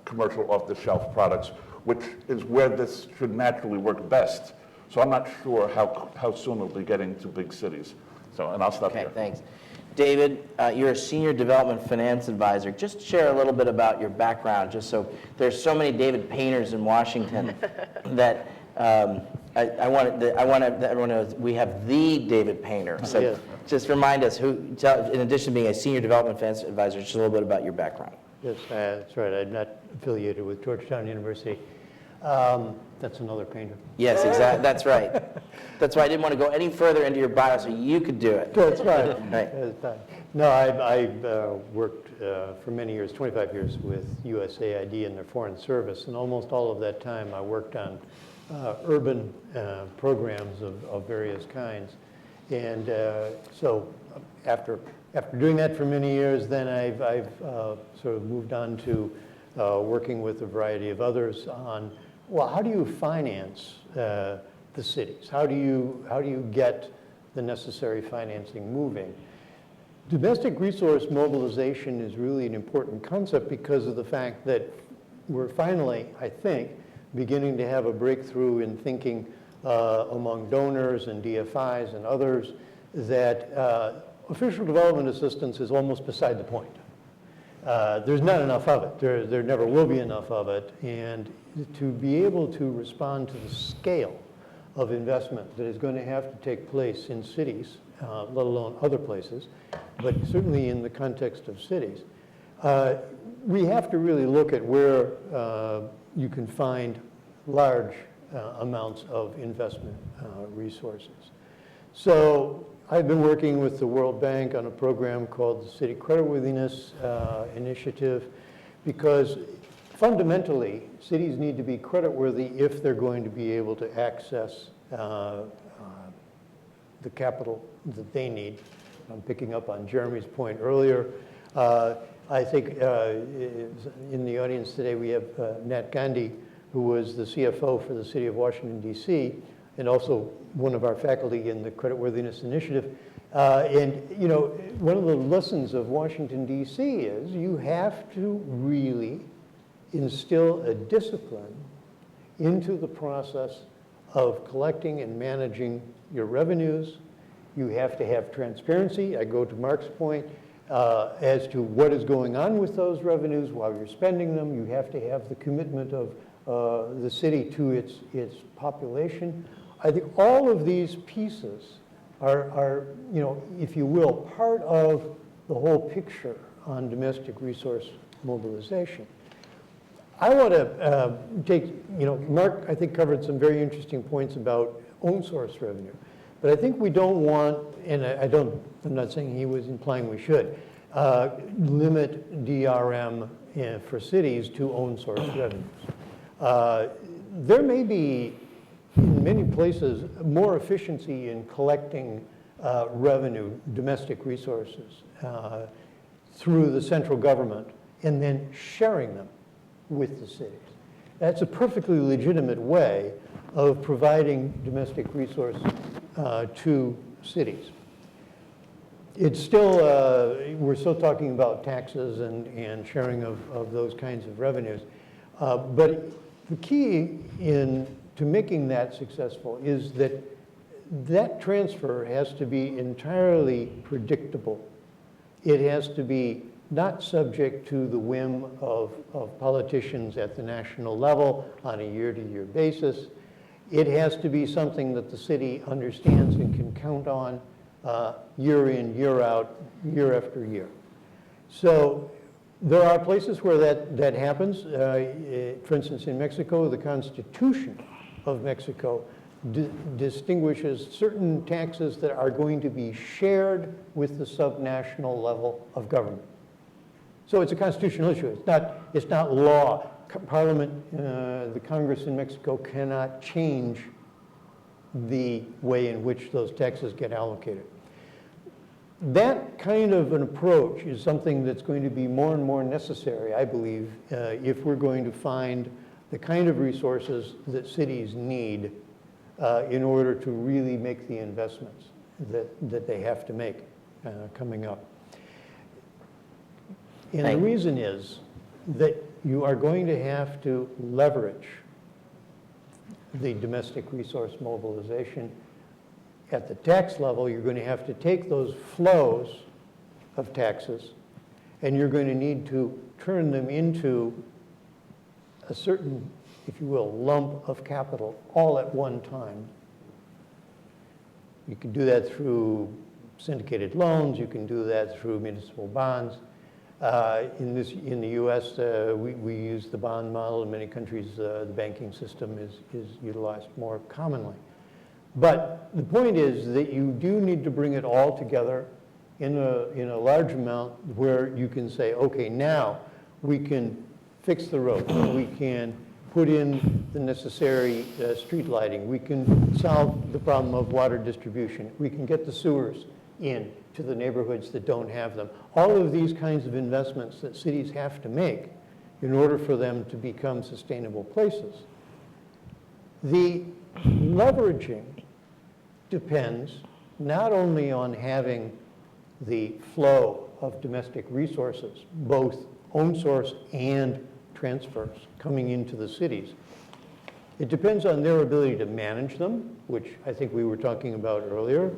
[SPEAKER 5] commercial off-the-shelf products, which is where this should naturally work best. So I'm not sure how soon we'll be getting to big cities. So, and I'll stop here.
[SPEAKER 1] Okay, thanks. David, you're a senior development finance advisor. Just share a little bit about your background, just so there's so many David Painters in Washington that I want everyone to know we have the David Painter. So yes. Just remind us in addition to being a senior development finance advisor, just a little bit about your background.
[SPEAKER 6] Yes, that's right. I'm not affiliated with Georgetown University. That's another painter.
[SPEAKER 1] Yes, exactly. That's right. That's why I didn't want to go any further into your bio so you could do it.
[SPEAKER 6] That's right.
[SPEAKER 1] Right.
[SPEAKER 6] That's right. No, I worked for many years, 25 years, with USAID and their foreign service, and almost all of that time I worked on urban programs of various kinds. And so after doing that for many years, then I've sort of moved on to working with a variety of others on, well, how do you finance the cities? How do you get the necessary financing moving? Domestic resource mobilization is really an important concept because of the fact that we're finally, I think, beginning to have a breakthrough in thinking among donors and DFIs and others that official development assistance is almost beside the point. There's not enough of it. There never will be enough of it. And to be able to respond to the scale of investment that is going to have to take place in cities, let alone other places, but certainly in the context of cities, we have to really look at where you can find large amounts of investment resources. So I've been working with the World Bank on a program called the City Creditworthiness Initiative, because fundamentally, cities need to be creditworthy if they're going to be able to access the capital that they need. I'm picking up on Jeremy's point earlier. I think in the audience today we have Nat Gandhi, who was the CFO for the City of Washington, D.C., and also one of our faculty in the Creditworthiness Initiative. And you know, one of the lessons of Washington, D.C. is you have to really instill a discipline into the process of collecting and managing your revenues. You have to have transparency. I go to Mark's point as to what is going on with those revenues while you're spending them. You have to have the commitment of the city to its population. I think all of these pieces are, you know, if you will, part of the whole picture on domestic resource mobilization. I want to take, you know, Mark, I think, covered some very interesting points about own source revenue. But I think we don't want, and I'm not saying he was implying we should, limit DRM for cities to own source revenues. There may be, in many places, more efficiency in collecting revenue, domestic resources, through the central government and then sharing them with the cities. That's a perfectly legitimate way of providing domestic resources to cities. It's still, we're still talking about taxes and sharing of those kinds of revenues. But the key to making that successful is that that transfer has to be entirely predictable. It has to be not subject to the whim of politicians at the national level on a year-to-year basis. It has to be something that the city understands and can count on year in, year out, year after year. So there are places where that happens. For instance, in Mexico, the Constitution of Mexico distinguishes certain taxes that are going to be shared with the subnational level of government. So it's a constitutional issue. It's not law. Parliament, the Congress in Mexico cannot change the way in which those taxes get allocated. That kind of an approach is something that's going to be more and more necessary, I believe, if we're going to find the kind of resources that cities need in order to really make the investments that they have to make coming up. And the reason is that you are going to have to leverage the domestic resource mobilization. At the tax level, you're going to have to take those flows of taxes and you're going to need to turn them into a certain, if you will, lump of capital all at one time. You can do that through syndicated loans. You can do that through municipal bonds. In the U.S., we use the bond model. In many countries, the banking system is utilized more commonly. But the point is that you do need to bring it all together in a large amount where you can say, okay, now we can fix the road. We can put in the necessary street lighting. We can solve the problem of water distribution. We can get the sewers in to the neighborhoods that don't have them. All of these kinds of investments that cities have to make in order for them to become sustainable places. The leveraging depends not only on having the flow of domestic resources, both own source and transfers coming into the cities. It depends on their ability to manage them, which I think we were talking about earlier.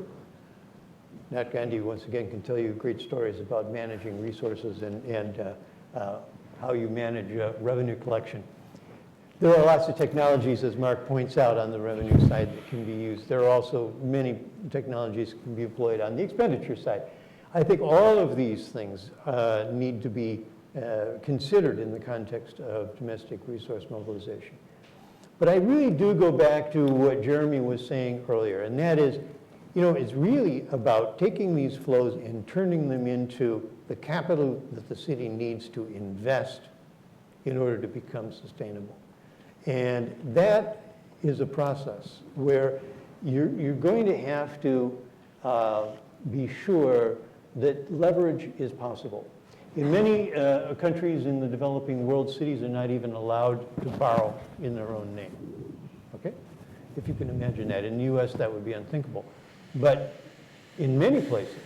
[SPEAKER 6] Nat Gandhi, once again, can tell you great stories about managing resources and how you manage revenue collection. There are lots of technologies, as Mark points out, on the revenue side that can be used. There are also many technologies that can be employed on the expenditure side. I think all of these things need to be considered in the context of domestic resource mobilization. But I really do go back to what Jeremy was saying earlier, and that is, it's really about taking these flows and turning them into the capital that the city needs to invest in order to become sustainable. And that is a process where you're going to have to be sure that leverage is possible. In many countries in the developing world, cities are not even allowed to borrow in their own name, okay? If you can imagine that. In the US, that would be unthinkable. But in many places,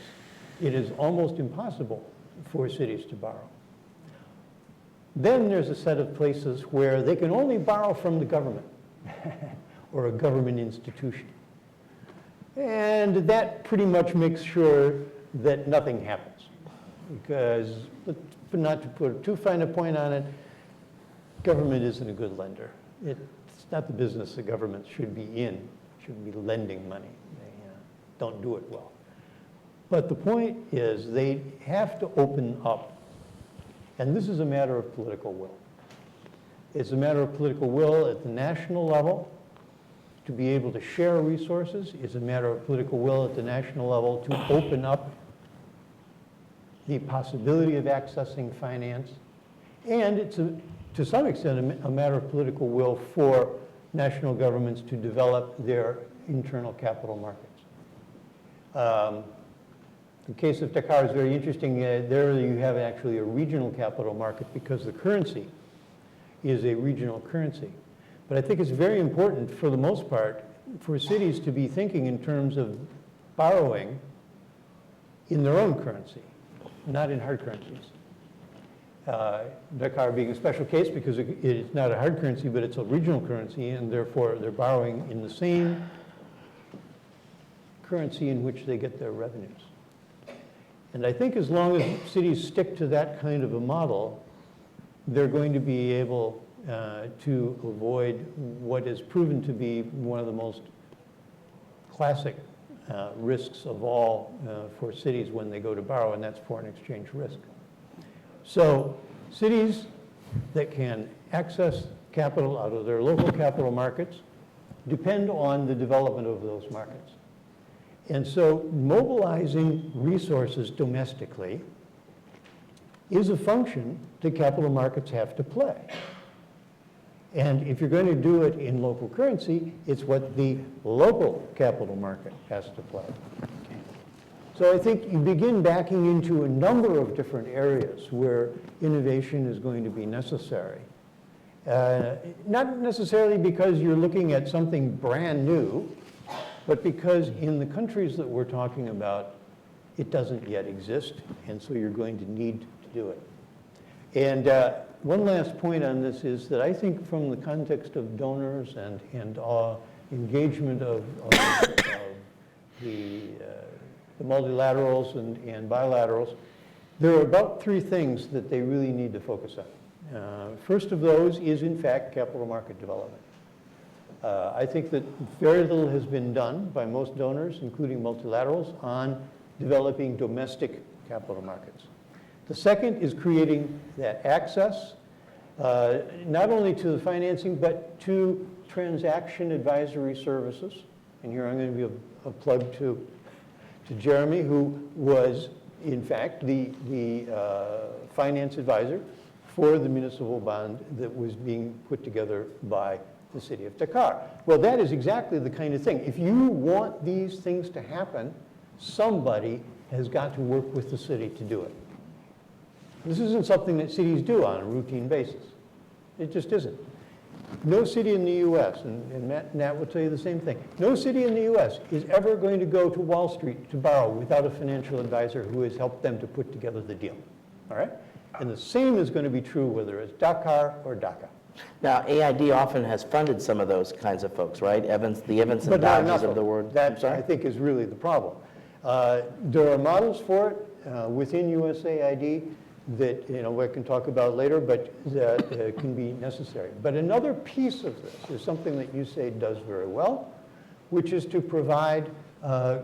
[SPEAKER 6] it is almost impossible for cities to borrow. Then there's a set of places where they can only borrow from the government or a government institution. And that pretty much makes sure that nothing happens. Because, not to put too fine a point on it, government isn't a good lender. It's not the business the government should be in, shouldn't be lending money. They don't do it well. But the point is they have to open up. And this is a matter of political will. It's a matter of political will at the national level to be able to share resources. It's a matter of political will at the national level to open up the possibility of accessing finance. And it's, to some extent, a matter of political will for national governments to develop their internal capital markets. The case of Dakar is very interesting. There you have actually a regional capital market because the currency is a regional currency. But I think it's very important, for the most part, for cities to be thinking in terms of borrowing in their own currency, not in hard currencies. Dakar being a special case because it's not a hard currency, but it's a regional currency, and therefore they're borrowing in the same currency in which they get their revenues. And I think as long as cities stick to that kind of a model, they're going to be able to avoid what is proven to be one of the most classic risks of all for cities when they go to borrow, and that's foreign exchange risk. So cities that can access capital out of their local capital markets depend on the development of those markets. And so mobilizing resources domestically is a function that capital markets have to play. And if you're going to do it in local currency, it's what the local capital market has to play. So I think you begin backing into a number of different areas where innovation is going to be necessary. Not necessarily because you're looking at something brand new, but because in the countries that we're talking about, it doesn't yet exist, and so you're going to need to do it. And one last point on this is that I think from the context of donors and engagement of the multilaterals and bilaterals, there are about three things that they really need to focus on. First of those is, in fact, capital market development. I think that very little has been done by most donors, including multilaterals, on developing domestic capital markets. The second is creating that access, not only to the financing, but to transaction advisory services. And here I'm going to be a plug to Jeremy, who was, in fact, the finance advisor for the municipal bond that was being put together by the city of Dakar. Well, that is exactly the kind of thing. If you want these things to happen, somebody has got to work with the city to do it. This isn't something that cities do on a routine basis. It just isn't. No city in the US, and Nat will tell you the same thing, no city in the US is ever going to go to Wall Street to borrow without a financial advisor who has helped them to put together the deal. All right? And the same is going to be true whether it's Dakar or Dhaka.
[SPEAKER 1] Now, AID often has funded some of those kinds of folks, right? The Evans and
[SPEAKER 6] But not
[SPEAKER 1] Dodges
[SPEAKER 6] enough
[SPEAKER 1] of the world.
[SPEAKER 6] That, I think, is really the problem. There are models for it within USAID that we can talk about later, but that can be necessary. But another piece of this is something that USAID does very well, which is to provide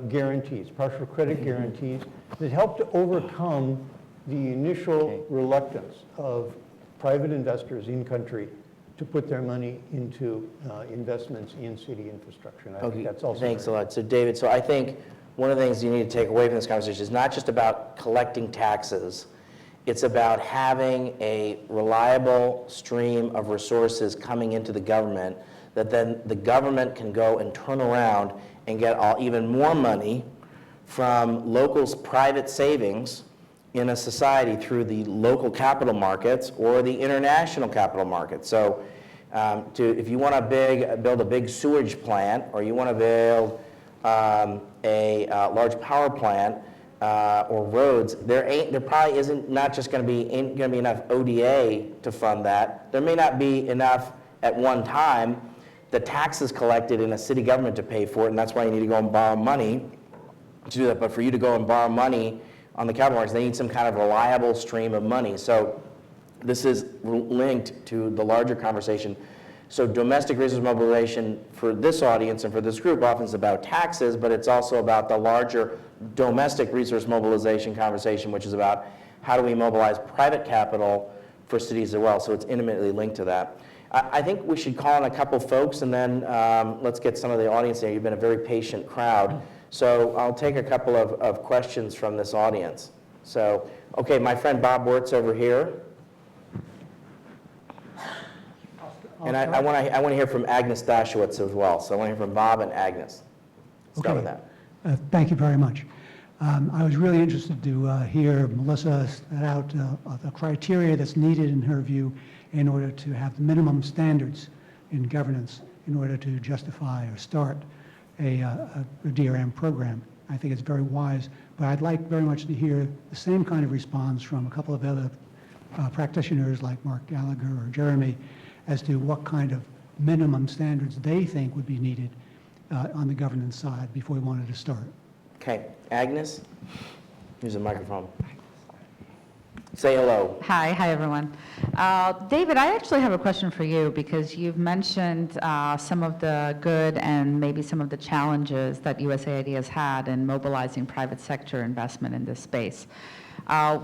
[SPEAKER 6] guarantees, partial credit guarantees, that help to overcome the initial reluctance of private investors in country to put their money into investments in city infrastructure. And I think that's also
[SPEAKER 1] Thanks a
[SPEAKER 6] very
[SPEAKER 1] lot. So David, so I think one of the things you need to take away from this conversation is not just about collecting taxes. It's about having a reliable stream of resources coming into the government that then the government can go and turn around and get even more money from local private savings in a society through the local capital markets or the international capital markets. So if you want to build a big sewage plant, or you want to build a large power plant or roads, there probably isn't not just going to be enough ODA to fund that. There may not be enough at one time the taxes collected in a city government to pay for it, and that's why you need to go and borrow money to do that. But for you to go and borrow money on the capital markets, they need some kind of reliable stream of money. So this is linked to the larger conversation. So domestic resource mobilization for this audience and for this group often is about taxes, but it's also about the larger domestic resource mobilization conversation, which is about how do we mobilize private capital for cities as well. So it's intimately linked to that. I think we should call on a couple folks, and then let's get some of the audience there. You've been a very patient crowd. So I'll take a couple of questions from this audience. So, okay, my friend Bob Wirtz over here. And I want to hear from Agnes Dashowitz as well. So I want to hear from Bob and Agnes. Start with that.
[SPEAKER 7] Thank you very much. I was really interested to hear Melissa set out the criteria that's needed in her view in order to have minimum standards in governance in order to justify or start a DRM program. I think it's very wise, but I'd like very much to hear the same kind of response from a couple of other practitioners like Mark Gallagher or Jeremy as to what kind of minimum standards they think would be needed on the governance side before we wanted to start.
[SPEAKER 1] Okay, Agnes, here's a microphone. Say hello.
[SPEAKER 8] Hi everyone. David, I actually have a question for you because you've mentioned some of the good and maybe some of the challenges that USAID has had in mobilizing private sector investment in this space.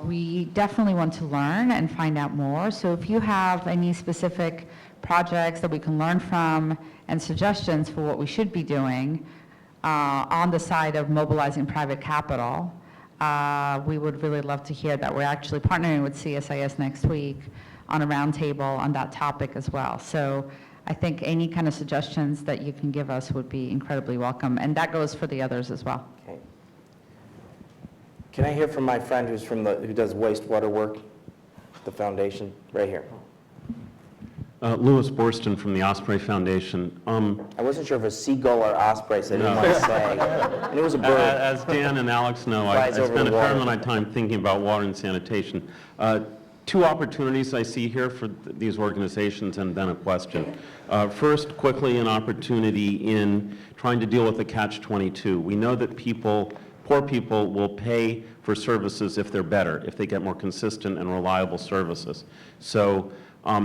[SPEAKER 8] We definitely want to learn and find out more. So if you have any specific projects that we can learn from and suggestions for what we should be doing on the side of mobilizing private capital, we would really love to hear that. We're actually partnering with CSIS next week on a roundtable on that topic as well. So I think any kind of suggestions that you can give us would be incredibly welcome, and that goes for the others as well.
[SPEAKER 1] Okay. Can I hear from my friend who does wastewater work, the foundation, right here?
[SPEAKER 9] Louis Borston from the Osprey Foundation.
[SPEAKER 1] I wasn't sure if it was seagull or osprey, so I didn't want to say. And it was a bird.
[SPEAKER 9] As Dan and Alex know, I
[SPEAKER 1] Flies over
[SPEAKER 9] spent
[SPEAKER 1] the
[SPEAKER 9] a fair
[SPEAKER 1] water.
[SPEAKER 9] amount of time thinking about water and sanitation. Two opportunities I see here for these organizations, and then a question. First, quickly, an opportunity in trying to deal with the catch-22. We know that poor people will pay for services if they're better, if they get more consistent and reliable services. So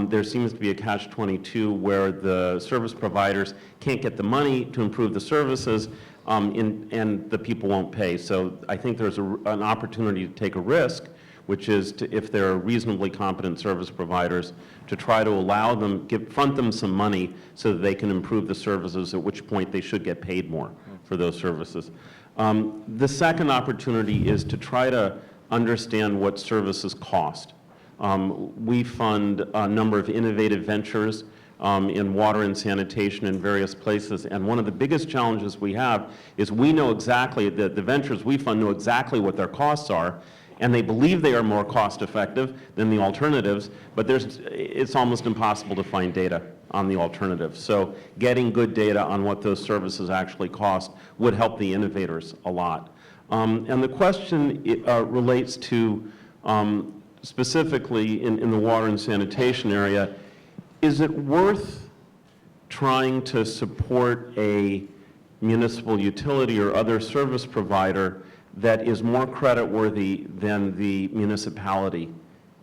[SPEAKER 9] there seems to be a catch-22 where the service providers can't get the money to improve the services, and the people won't pay. So I think there's an opportunity to take a risk, which is to, if they're reasonably competent service providers, to try to allow them, front them some money so that they can improve the services, at which point they should get paid more for those services. The second opportunity is to try to understand what services cost. We fund a number of innovative ventures in water and sanitation in various places, and one of the biggest challenges we have is we know exactly that the ventures we fund know exactly what their costs are, and they believe they are more cost effective than the alternatives, but it's almost impossible to find data on the alternatives. So getting good data on what those services actually cost would help the innovators a lot. And the question relates to specifically in the water and sanitation area, is it worth trying to support a municipal utility or other service provider that is more creditworthy than the municipality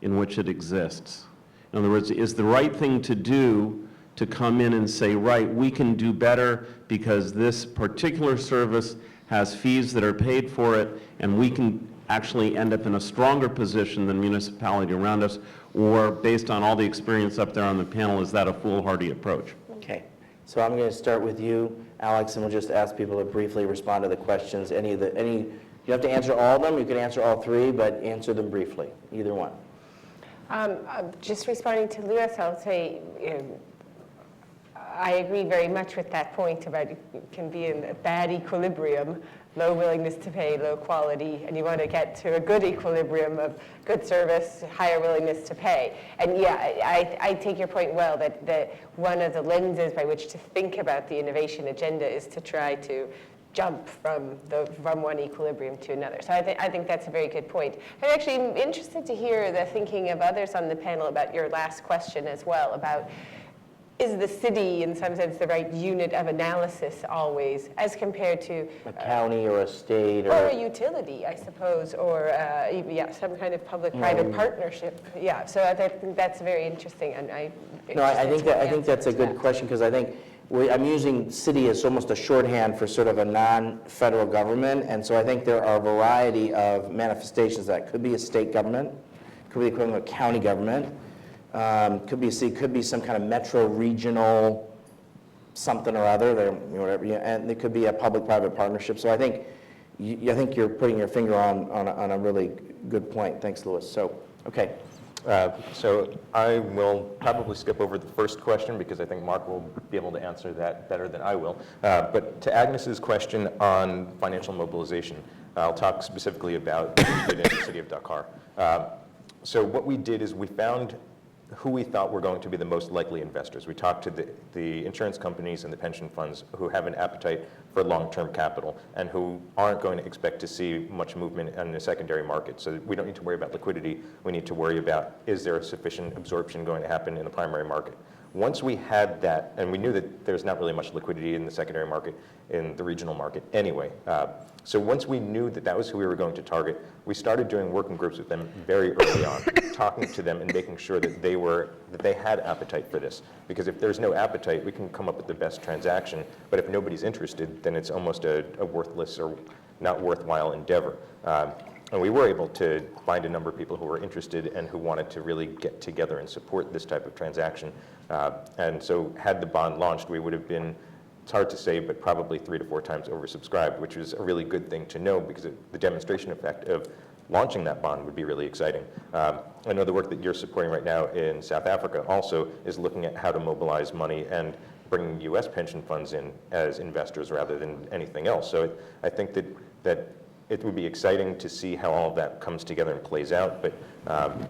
[SPEAKER 9] in which it exists? In other words, is the right thing to do to come in and say, right, we can do better because this particular service has fees that are paid for it, and we can actually end up in a stronger position than municipality around us? Or based on all the experience up there on the panel, is that a foolhardy approach?
[SPEAKER 1] Okay, so I'm going to start with you, Alex, and we'll just ask people to briefly respond to the questions. You have to answer all of them, you can answer all three, but answer them briefly, either one.
[SPEAKER 2] Just responding to Lewis, I'll say, I agree very much with that point about it can be in a bad equilibrium, low willingness to pay, low quality, and you want to get to a good equilibrium of good service, higher willingness to pay. And yeah, I take your point well, that one of the lenses by which to think about the innovation agenda is to try to jump from one equilibrium to another. So I think that's a very good point. I'm actually interested to hear the thinking of others on the panel about your last question as well, about is the city in some sense the right unit of analysis always, as compared to
[SPEAKER 1] A county or a state
[SPEAKER 2] or a utility, I suppose, or some kind of public-private partnership. Yeah, so I think that's very interesting, and I
[SPEAKER 1] think that's a good question, because I think I'm using city as almost a shorthand for sort of a non-federal government, and so I think there are a variety of manifestations that could be a state government, could be the equivalent of a county government, could be some kind of metro regional something or other, whatever, and it could be a public-private partnership. So I think you're putting your finger on a really good point. Thanks, Louis. So, okay.
[SPEAKER 3] So I will probably skip over the first question because I think Mark will be able to answer that better than I will. But to Agnes's question on financial mobilization, I'll talk specifically about what we did in the city of Dakar. So what we did is we found who we thought were going to be the most likely investors. We talked to the insurance companies and the pension funds who have an appetite for long-term capital and who aren't going to expect to see much movement in the secondary market. So we don't need to worry about liquidity. We need to worry about, is there a sufficient absorption going to happen in the primary market? Once we had that, and we knew that there's not really much liquidity in the secondary market, in the regional market anyway. So once we knew that that was who we were going to target, we started doing working groups with them very early on, talking to them and making sure that they had appetite for this. Because if there's no appetite, we can come up with the best transaction, but if nobody's interested, then it's almost a worthless or not worthwhile endeavor. And we were able to find a number of people who were interested and who wanted to really get together and support this type of transaction. And so had the bond launched, we would have been, it's hard to say, but probably 3 to 4 times oversubscribed, which was a really good thing to know because the demonstration effect of launching that bond would be really exciting. I know the work that you're supporting right now in South Africa also is looking at how to mobilize money and bringing U.S. pension funds in as investors rather than anything else. So I think that it would be exciting to see how all of that comes together and plays out, but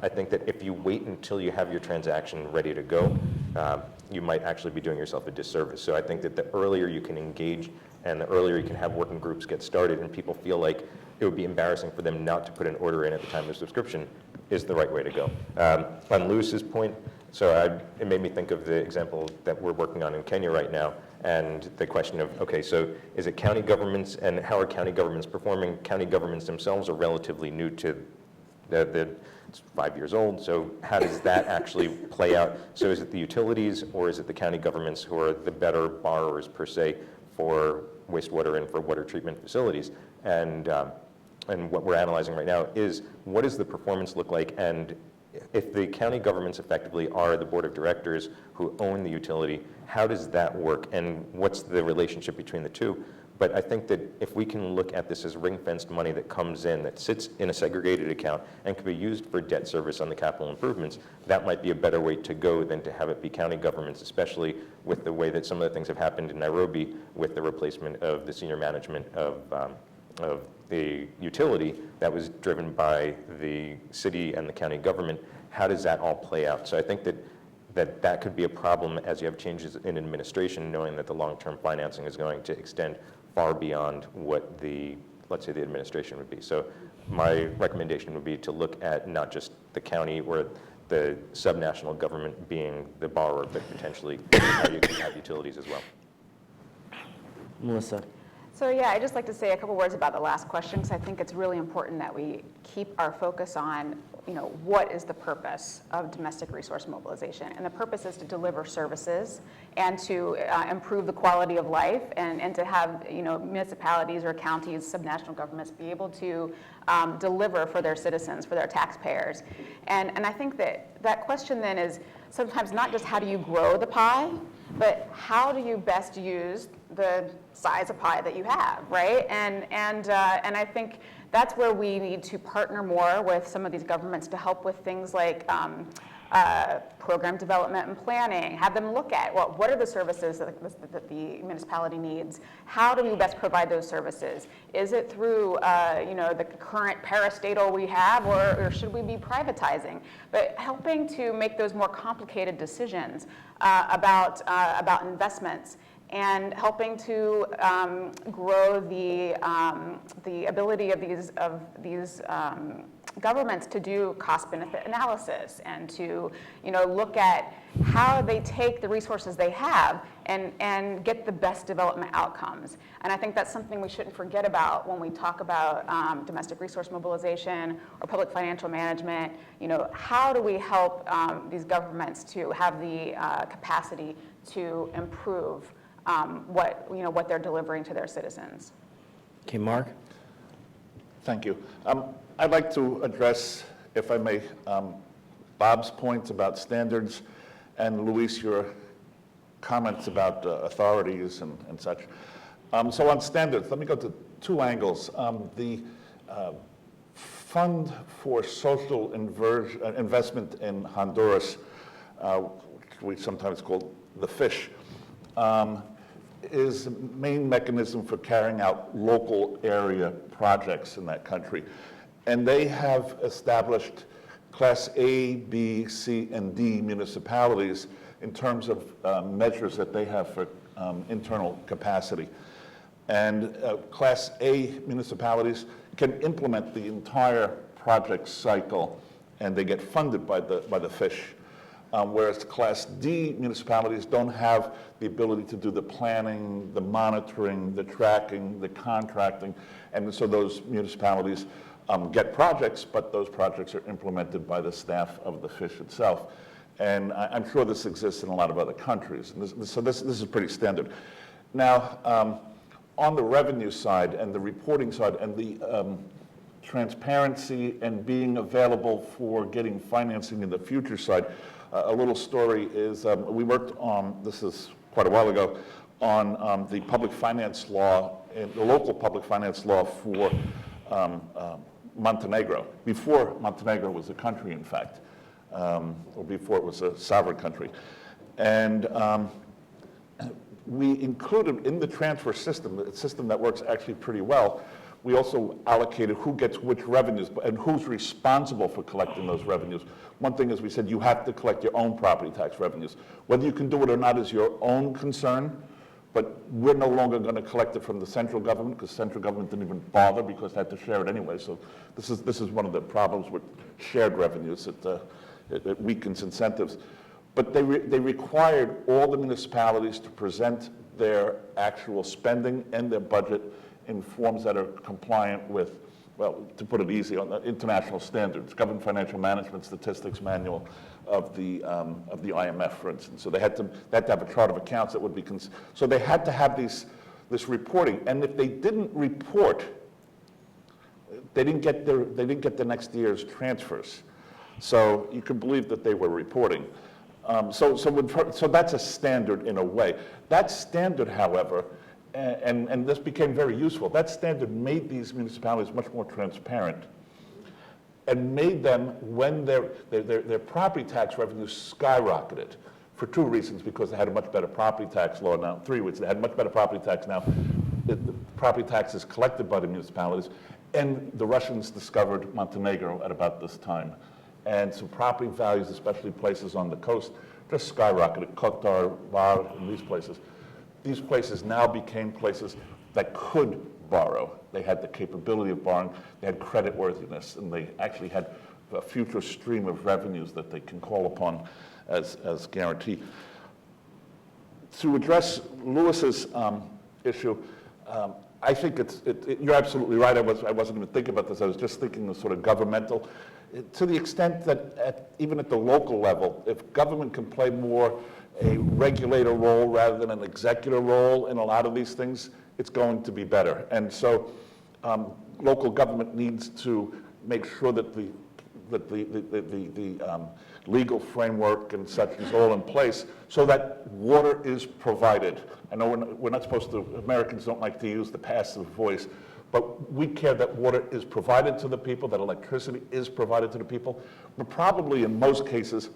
[SPEAKER 3] I think that if you wait until you have your transaction ready to go, you might actually be doing yourself a disservice. So I think that the earlier you can engage and the earlier you can have working groups get started and people feel like it would be embarrassing for them not to put an order in at the time of subscription is the right way to go. On Lewis's point, it made me think of the example that we're working on in Kenya right now, and the question of, okay, so is it county governments, and how are county governments performing? County governments themselves are relatively new to it's 5 years old, so how does that actually play out? So is it the utilities, or is it the county governments who are the better borrowers, per se, for wastewater and for water treatment facilities? And what we're analyzing right now is, what does the performance look like? And if the county governments effectively are the board of directors who own the utility, how does that work? And what's the relationship between the two? But I think that if we can look at this as ring-fenced money that comes in, that sits in a segregated account and can be used for debt service on the capital improvements, that might be a better way to go than to have it be county governments, especially with the way that some of the things have happened in Nairobi with the replacement of the senior management of the utility that was driven by the city and the county government. How does that all play out? So I think that could be a problem as you have changes in administration, knowing that the long-term financing is going to extend far beyond what let's say the administration would be. So my recommendation would be to look at not just the county or the subnational government being the borrower, but potentially how you can have utilities as well.
[SPEAKER 1] Melissa.
[SPEAKER 4] So So yeah, I'd just like to say a couple words about the last question, because I think it's really important that we keep our focus on, what is the purpose of domestic resource mobilization? And the purpose is to deliver services and to improve the quality of life, and to have, municipalities or counties, subnational governments be able to deliver for their citizens, for their taxpayers. And I think that question then is sometimes not just how do you grow the pie, but how do you best use the size of pie that you have, right? And I think that's where we need to partner more with some of these governments to help with things like program development and planning. Have them look at, well, what are the services that the municipality needs? How do we best provide those services? Is it through the current parastatal we have, or should we be privatizing? But helping to make those more complicated decisions about investments, and helping to grow the ability of these governments to do cost-benefit analysis, and to look at how they take the resources they have and get the best development outcomes. And I think that's something we shouldn't forget about when we talk about domestic resource mobilization or public financial management. How do we help these governments to have the capacity to improve what they're delivering to their citizens?
[SPEAKER 1] Okay, Mark?
[SPEAKER 5] Thank you. I'd like to address, if I may, Bob's points about standards, and Luis, your comments about authorities and such. So on standards, let me go to two angles. The Fund for Social Investment in Honduras, which we sometimes call the FISH, is the main mechanism for carrying out local area projects in that country. And they have established Class A, B, C, and D municipalities in terms of measures that they have for internal capacity. And Class A municipalities can implement the entire project cycle, and they get funded by the FISH. Whereas Class D municipalities don't have the ability to do the planning, the monitoring, the tracking, the contracting, and so those municipalities get projects, but those projects are implemented by the staff of the FISH itself. And I'm sure this exists in a lot of other countries. And so this is pretty standard. Now, on the revenue side and the reporting side and the transparency and being available for getting financing in the future side, a little story is we worked on, this is quite a while ago, on the public finance law, the local public finance law for Montenegro, before Montenegro was a country, in fact, or before it was a sovereign country. And we included in the transfer system, a system that works actually pretty well, we also allocated who gets which revenues and who's responsible for collecting those revenues. One thing is we said you have to collect your own property tax revenues. Whether you can do it or not is your own concern, but we're no longer going to collect it from the central government, because central government didn't even bother because they had to share it anyway. So this is one of the problems with shared revenues. It weakens incentives. But they required all the municipalities to present their actual spending and their budget in forms that are compliant with, well, to put it easy, on the international standards, Government Financial Management Statistics Manual of the IMF, for instance. So they had to have a chart of accounts that would be, so they had to have this reporting. And if they didn't report, they didn't get the next year's transfers. So you can believe that they were reporting. So that's a standard in a way. That standard, however, and this became very useful, that standard made these municipalities much more transparent and made them, when their property tax revenues skyrocketed, for two reasons: because they had a much better property tax law now, three reasons. They had much better property tax now. The property tax is collected by the municipalities, and the Russians discovered Montenegro at about this time. And so property values, especially places on the coast, just skyrocketed. Kotar, Var, and these places. These places now became places that could borrow. They had the capability of borrowing, they had creditworthiness, and they actually had a future stream of revenues that they can call upon as guarantee. To address Lewis's issue, I think you're absolutely right. I wasn't even thinking about this. I was just thinking the sort of governmental, to the extent that even at the local level, if government can play more a regulator role rather than an executor role in a lot of these things, it's going to be better. And so local government needs to make sure that the legal framework and such is all in place so that water is provided. I know we're not supposed to, Americans don't like to use the passive voice, but we care that water is provided to the people, that electricity is provided to the people. But probably in most cases,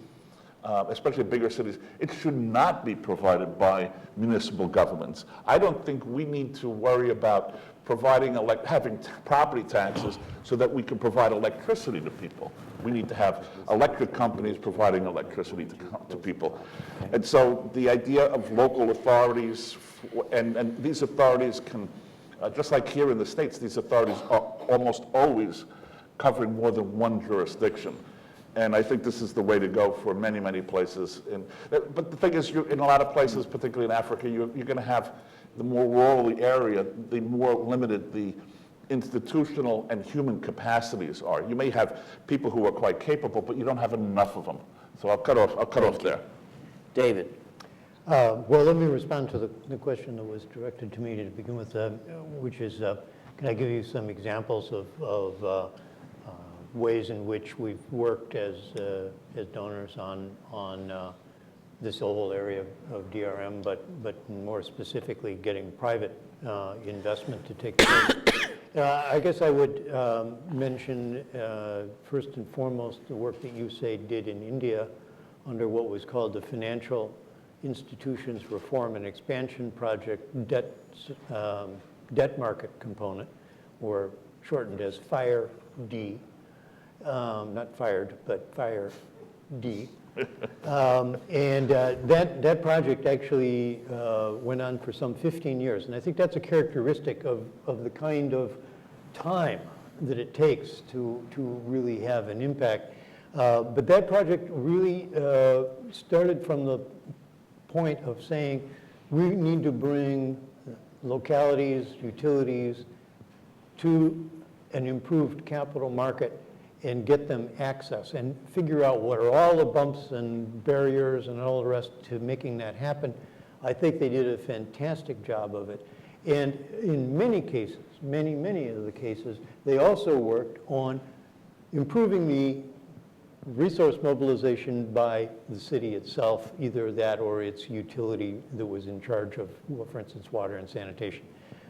[SPEAKER 5] especially in bigger cities, it should not be provided by municipal governments. I don't think we need to worry about providing, having property taxes so that we can provide electricity to people. We need to have electric companies providing electricity to people. And so the idea of local authorities, and these authorities can, just like here in the States, these authorities are almost always covering more than one jurisdiction. And I think this is the way to go for many, many places. But the thing is, in a lot of places, particularly in Africa, you're going to have, the more rural the area, the more limited the institutional and human capacities are. You may have people who are quite capable, but you don't have enough of them. So I'll cut off there.
[SPEAKER 1] David.
[SPEAKER 6] Well, let me respond to the question that was directed to me to begin with, which is, can I give you some examples of ways in which we've worked as donors on this whole area of DRM, but more specifically getting private investment to take place. I guess I would mention first and foremost the work that USAID did in India under what was called the Financial Institutions Reform and Expansion Project debt market component, or shortened as FIRE-D. Not fired, but FIRE-D. And that project actually went on for some 15 years. And I think that's a characteristic of the kind of time that it takes to really have an impact. But that project really started from the point of saying we need to bring localities, utilities to an improved capital market and get them access and figure out what are all the bumps and barriers and all the rest to making that happen. I think they did a fantastic job of it. And in many cases, many of the cases, they also worked on improving the resource mobilization by the city itself, either that or its utility that was in charge of, well, for instance, water and sanitation.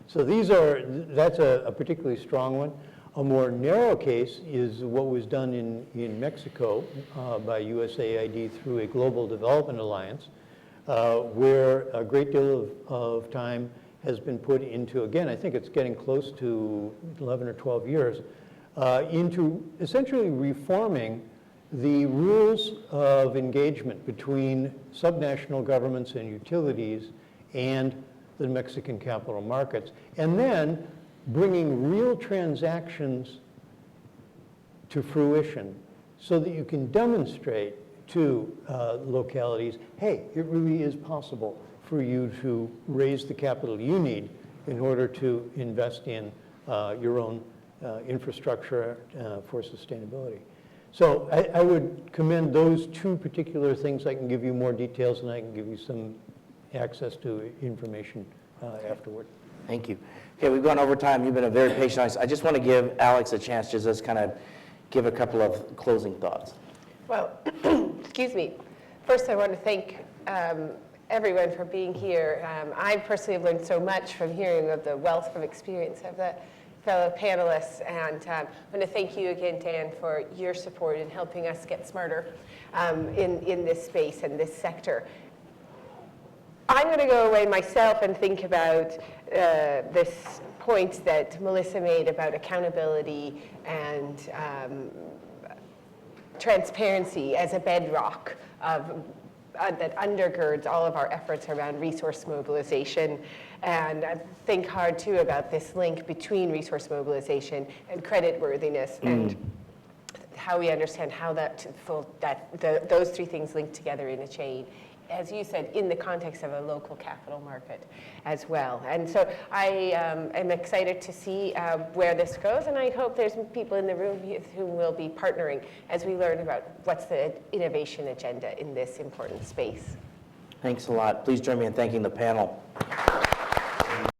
[SPEAKER 6] So that's a particularly strong one. A more narrow case is what was done in Mexico by USAID through a Global Development Alliance, where a great deal of time has been put into, again, I think it's getting close to 11 or 12 years, into essentially reforming the rules of engagement between subnational governments and utilities and the Mexican capital markets, and then bringing real transactions to fruition so that you can demonstrate to localities, hey, it really is possible for you to raise the capital you need in order to invest in your own infrastructure for sustainability. So I would commend those two particular things. I can give you more details and I can give you some access to information afterward.
[SPEAKER 1] Thank you. Okay, we've gone over time. You've been a very patient audience. I just want to give Alex a chance to just kind of give a couple of closing thoughts.
[SPEAKER 2] Well, excuse me. First, I want to thank everyone for being here. I personally have learned so much from hearing of the wealth of experience of the fellow panelists, and I want to thank you again, Dan, for your support in helping us get smarter in this space and this sector. I'm going to go away myself and think about this point that Melissa made about accountability and transparency as a bedrock that undergirds all of our efforts around resource mobilization. And I think hard, too, about this link between resource mobilization and creditworthiness and how we understand how those three things link together in a chain. as you said, in the context of a local capital market as well. And so I am excited to see where this goes, and I hope there's people in the room who will be partnering as we learn about what's the innovation agenda in this important space.
[SPEAKER 1] Thanks a lot. Please join me in thanking the panel.